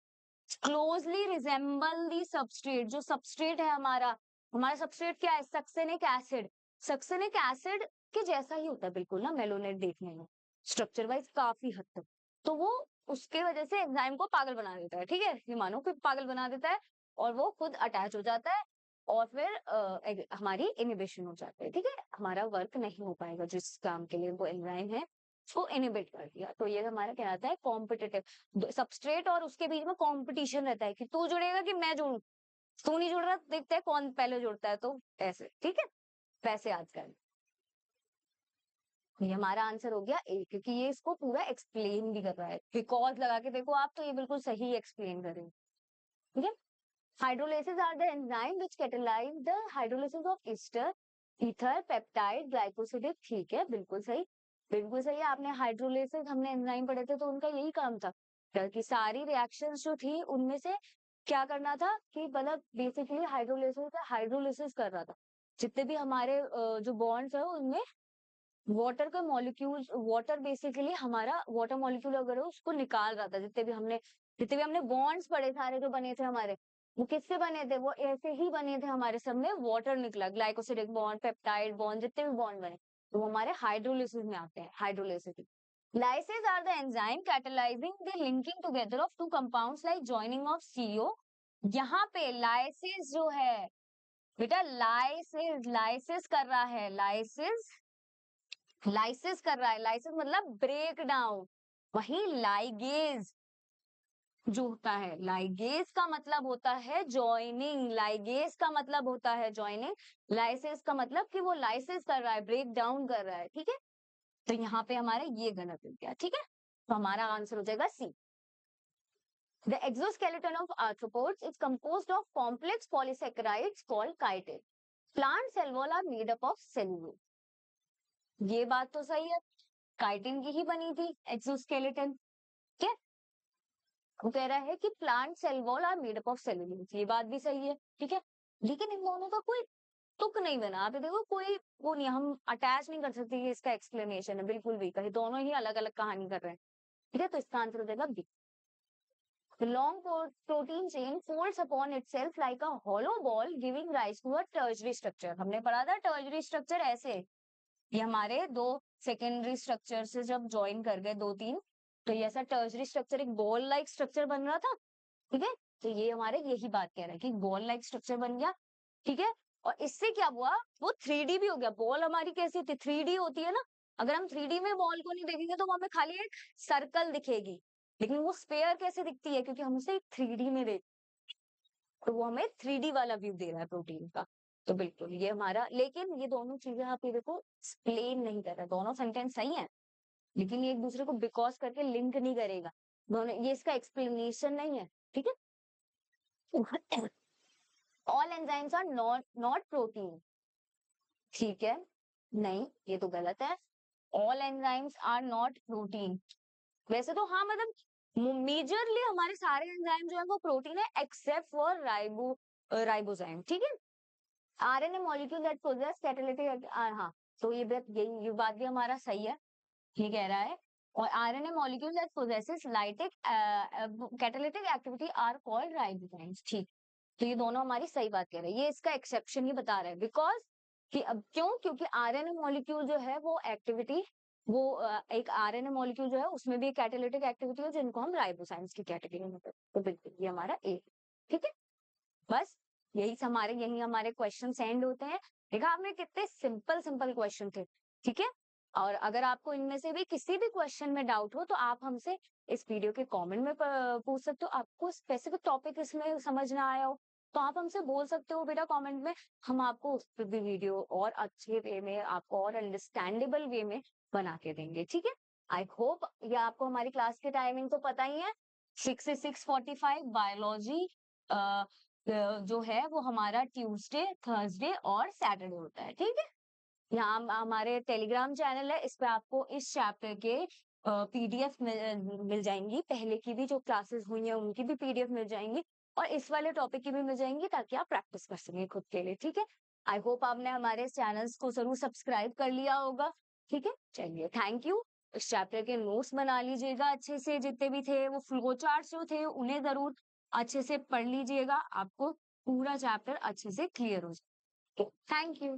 closely resemble the substrate. जो सबस्ट्रेट है हमारा, हमारा सबस्ट्रेट क्या है, सक्सेनिक एसिड। सक्सेनिक एसिड के जैसा ही होता है बिल्कुल ना मेलोनेट, देखने में स्ट्रक्चर वाइज काफी हद तक। तो वो उसके वजह से एंजाइम को पागल बना देता है, ठीक है, ये मानो कि पागल बना देता है, और वो खुद अटैच हो जाता है, और फिर हमारी इनिबिशन हो जाती है, ठीक है। हमारा वर्क नहीं हो पाएगा जिस काम के लिए वो एंजाइम है, उसको इनिबिट कर दिया। तो ये हमारा कहलाता है कॉम्पिटिटिव। सबस्ट्रेट और उसके बीच में कंपटीशन रहता है कि तू जुड़ेगा कि मैं जुड़ू, तू नहीं जुड़ रहा, देखते हैं कौन पहले जुड़ता है, तो ऐसे, ठीक है। वैसे आजकल ये हमारा आंसर हो गया ए, क्योंकि ये इसको पूरा एक्सप्लेन भी कर रहा है, बिकॉज लगा के देखो आप, तो ये बिल्कुल सही एक्सप्लेन करेंगे, ठीक है। Hydrolysis are the enzyme which catalyze the hydrolysis of ester ether peptide glycosidic, ठीक है, बिल्कुल सही, बिल्कुल सही है। आपने हाइड्रोलाइसिस, हमने एंजाइम पढ़े थे, तो उनका यही काम था कि सारी रिएक्शंस जो थी उनमें से क्या करना था, कि मतलब बेसिकली हाइड्रोलाइसिस का हाइड्रोलाइसिस कर रहा था। जितने भी हमारे जो बॉन्ड्स है उनमें वाटर का मॉलिक्यूल, वाटर बेसिकली हमारा वाटर मॉलिक्यूल अगर है उसको निकाल रहा था। जितने भी हमने बॉन्ड्स पढ़े सारे जो बने थे हमारे, वो किससे बने थे, वो ऐसे ही बने थे हमारे, सब में वाटर निकला, ग्लाइकोसिडिक बॉन्ड, पेप्टाइड बॉन्ड, जितने भी बॉन्ड बने तो वो हमारे हाइड्रोलिसिस में आते हैं, hydrolysis. Lyses are the enzyme catalyzing the linking together of two compounds like joining of CO। यहाँ पे lysis जो है बेटा, lysis lysis कर रहा है, lysis लाइसिस कर रहा है, लाइसिस मतलब ब्रेक डाउन। वही लाइगेज जो होता है, लाइगेज का मतलब होता है ज्वाइनिंग, लाइगेज का मतलब होता है ज्वाइनिंग, लाइसिस का मतलब कि वो लाइसिस कर रहा है, ब्रेक डाउन कर रहा है, ठीक है। तो यहाँ पे हमारा ये गलत हो गया, ठीक है। तो हमारा आंसर हो जाएगा सी। The exoskeleton of arthropods is composed of complex polysaccharides called chitin। Plant cell wall are made up of cellulose। ये बात तो सही है, काइटिन की ही बनी थी एक्सोस्केलेटन, ठीक है। वो कह रहा है कि plant cell wall are made up of cellulose, ये बात भी सही है, ठीक है। लेकिन इन दोनों का कोई तुक नहीं बना। आप ये देखो कोई वो नहीं, हम अटैच नहीं कर सकते कि इसका एक्सप्लेनेशन है, बिल्कुल भी, कहीं दोनों ही अलग-अलग कहानी कर रहे हैं। ठीक है? तो इसका आंसर हो जाएगा B. The long protein chain folds upon itself like a hollow ball, giving rise to a tertiary structure. हमने पढ़ा था tertiary structure ऐसे, ये हमारे दो सेकेंडरी स्ट्रक्चर से जब ज्वाइन कर गए दो तीन, तो ये ऐसा टर्शरी स्ट्रक्चर एक बॉल लाइक स्ट्रक्चर बन रहा था। ठीक है? तो ये हमारे यही बात कह रहा है कि बॉल लाइक स्ट्रक्चर बन गया। ठीक है? और इससे क्या हुआ, वो 3D भी हो गया। बॉल हमारी कैसी होती है, 3D होती है ना। अगर हम 3D में बॉल को नहीं देखेंगे तो वो हमें खाली एक सर्कल दिखेगी, लेकिन वो स्फेयर कैसे दिखती है, क्योंकि हम उसे 3D में देख, तो वो हमें 3D वाला व्यू दे रहा है प्रोटीन का। तो बिल्कुल ये हमारा, लेकिन ये दोनों चीजें आप ये देखो एक्सप्लेन नहीं कर रहा, दोनों सेंटेंस सही है, लेकिन ये एक दूसरे को बिकॉज करके लिंक नहीं करेगा, दोनों ये इसका एक्सप्लेनेशन नहीं है। ठीक है? All enzymes are not not protein. ठीक है? नहीं, ये तो गलत है। All enzymes are not protein. वैसे तो हाँ, मतलब मेजरली हमारे सारे एंजाइम जो है वो प्रोटीन है, एक्सेप्ट फॉर राइबोजाइम। ठीक है? RNA molecule that possess catalytic, हाँ, तो ये बात भी हमारा सही है, ये कह रहा है। और RNA molecule that possesses lytic catalytic activity are called ribozymes. ठीक, तो ये दोनों हमारी सही बात कह रहे हैं, ये इसका एक्सेप्शन ही बता रहा है, बिकॉज कि अब क्यों, क्योंकि आरएनए मॉलिक्यूल जो है वो एक्टिविटी, वो एक आरएनए मॉलिक्यूल जो है उसमें भी कैटालिटिक एक्टिविटी है, जिनको हम राइबोजाइम्स की कैटेगरी में करते हैं। तो बिल्कुल ये हमारा ए। ठीक है? बस यही हमारे क्वेश्चन एंड होते हैं। देखा आपने कितने सिंपल सिंपल क्वेश्चन थे। ठीक है? और अगर आपको इनमें से भी किसी भी क्वेश्चन में डाउट हो तो आप हमसे इस वीडियो के कमेंट में पूछ सकते हो। आपको स्पेसिफिक टॉपिक इसमें समझ ना आया हो तो आप हमसे बोल सकते हो बेटा कमेंट में, हम आपको उस पर भी वीडियो और अच्छे वे में, आपको और अंडरस्टैंडेबल वे में बना के देंगे। ठीक है? आई होप, ये आपको हमारी क्लास की टाइमिंग तो पता ही है, 6 से 6:45 बायोलॉजी जो है वो हमारा ट्यूसडे, थर्सडे और सैटरडे होता है। ठीक है? यहाँ हमारे टेलीग्राम चैनल है, इस पे आपको इस चैप्टर के पीडीएफ मिल जाएंगी, पहले की भी जो क्लासेस हुई हैं उनकी भी पीडीएफ मिल जाएंगी, और इस वाले टॉपिक की भी मिल जाएंगी, ताकि आप प्रैक्टिस कर सकें खुद के लिए। ठीक है? आई होप आपने हमारे चैनल्स को जरूर सब्सक्राइब कर लिया होगा। ठीक है? चलिए, थैंक यू। इस चैप्टर के नोट्स बना लीजिएगा अच्छे से, जितने भी थे वो फ्लो चार्ट जो थे उन्हें जरूर अच्छे से पढ़ लीजिएगा, आपको पूरा चैप्टर अच्छे से क्लियर हो जाए। Thank you.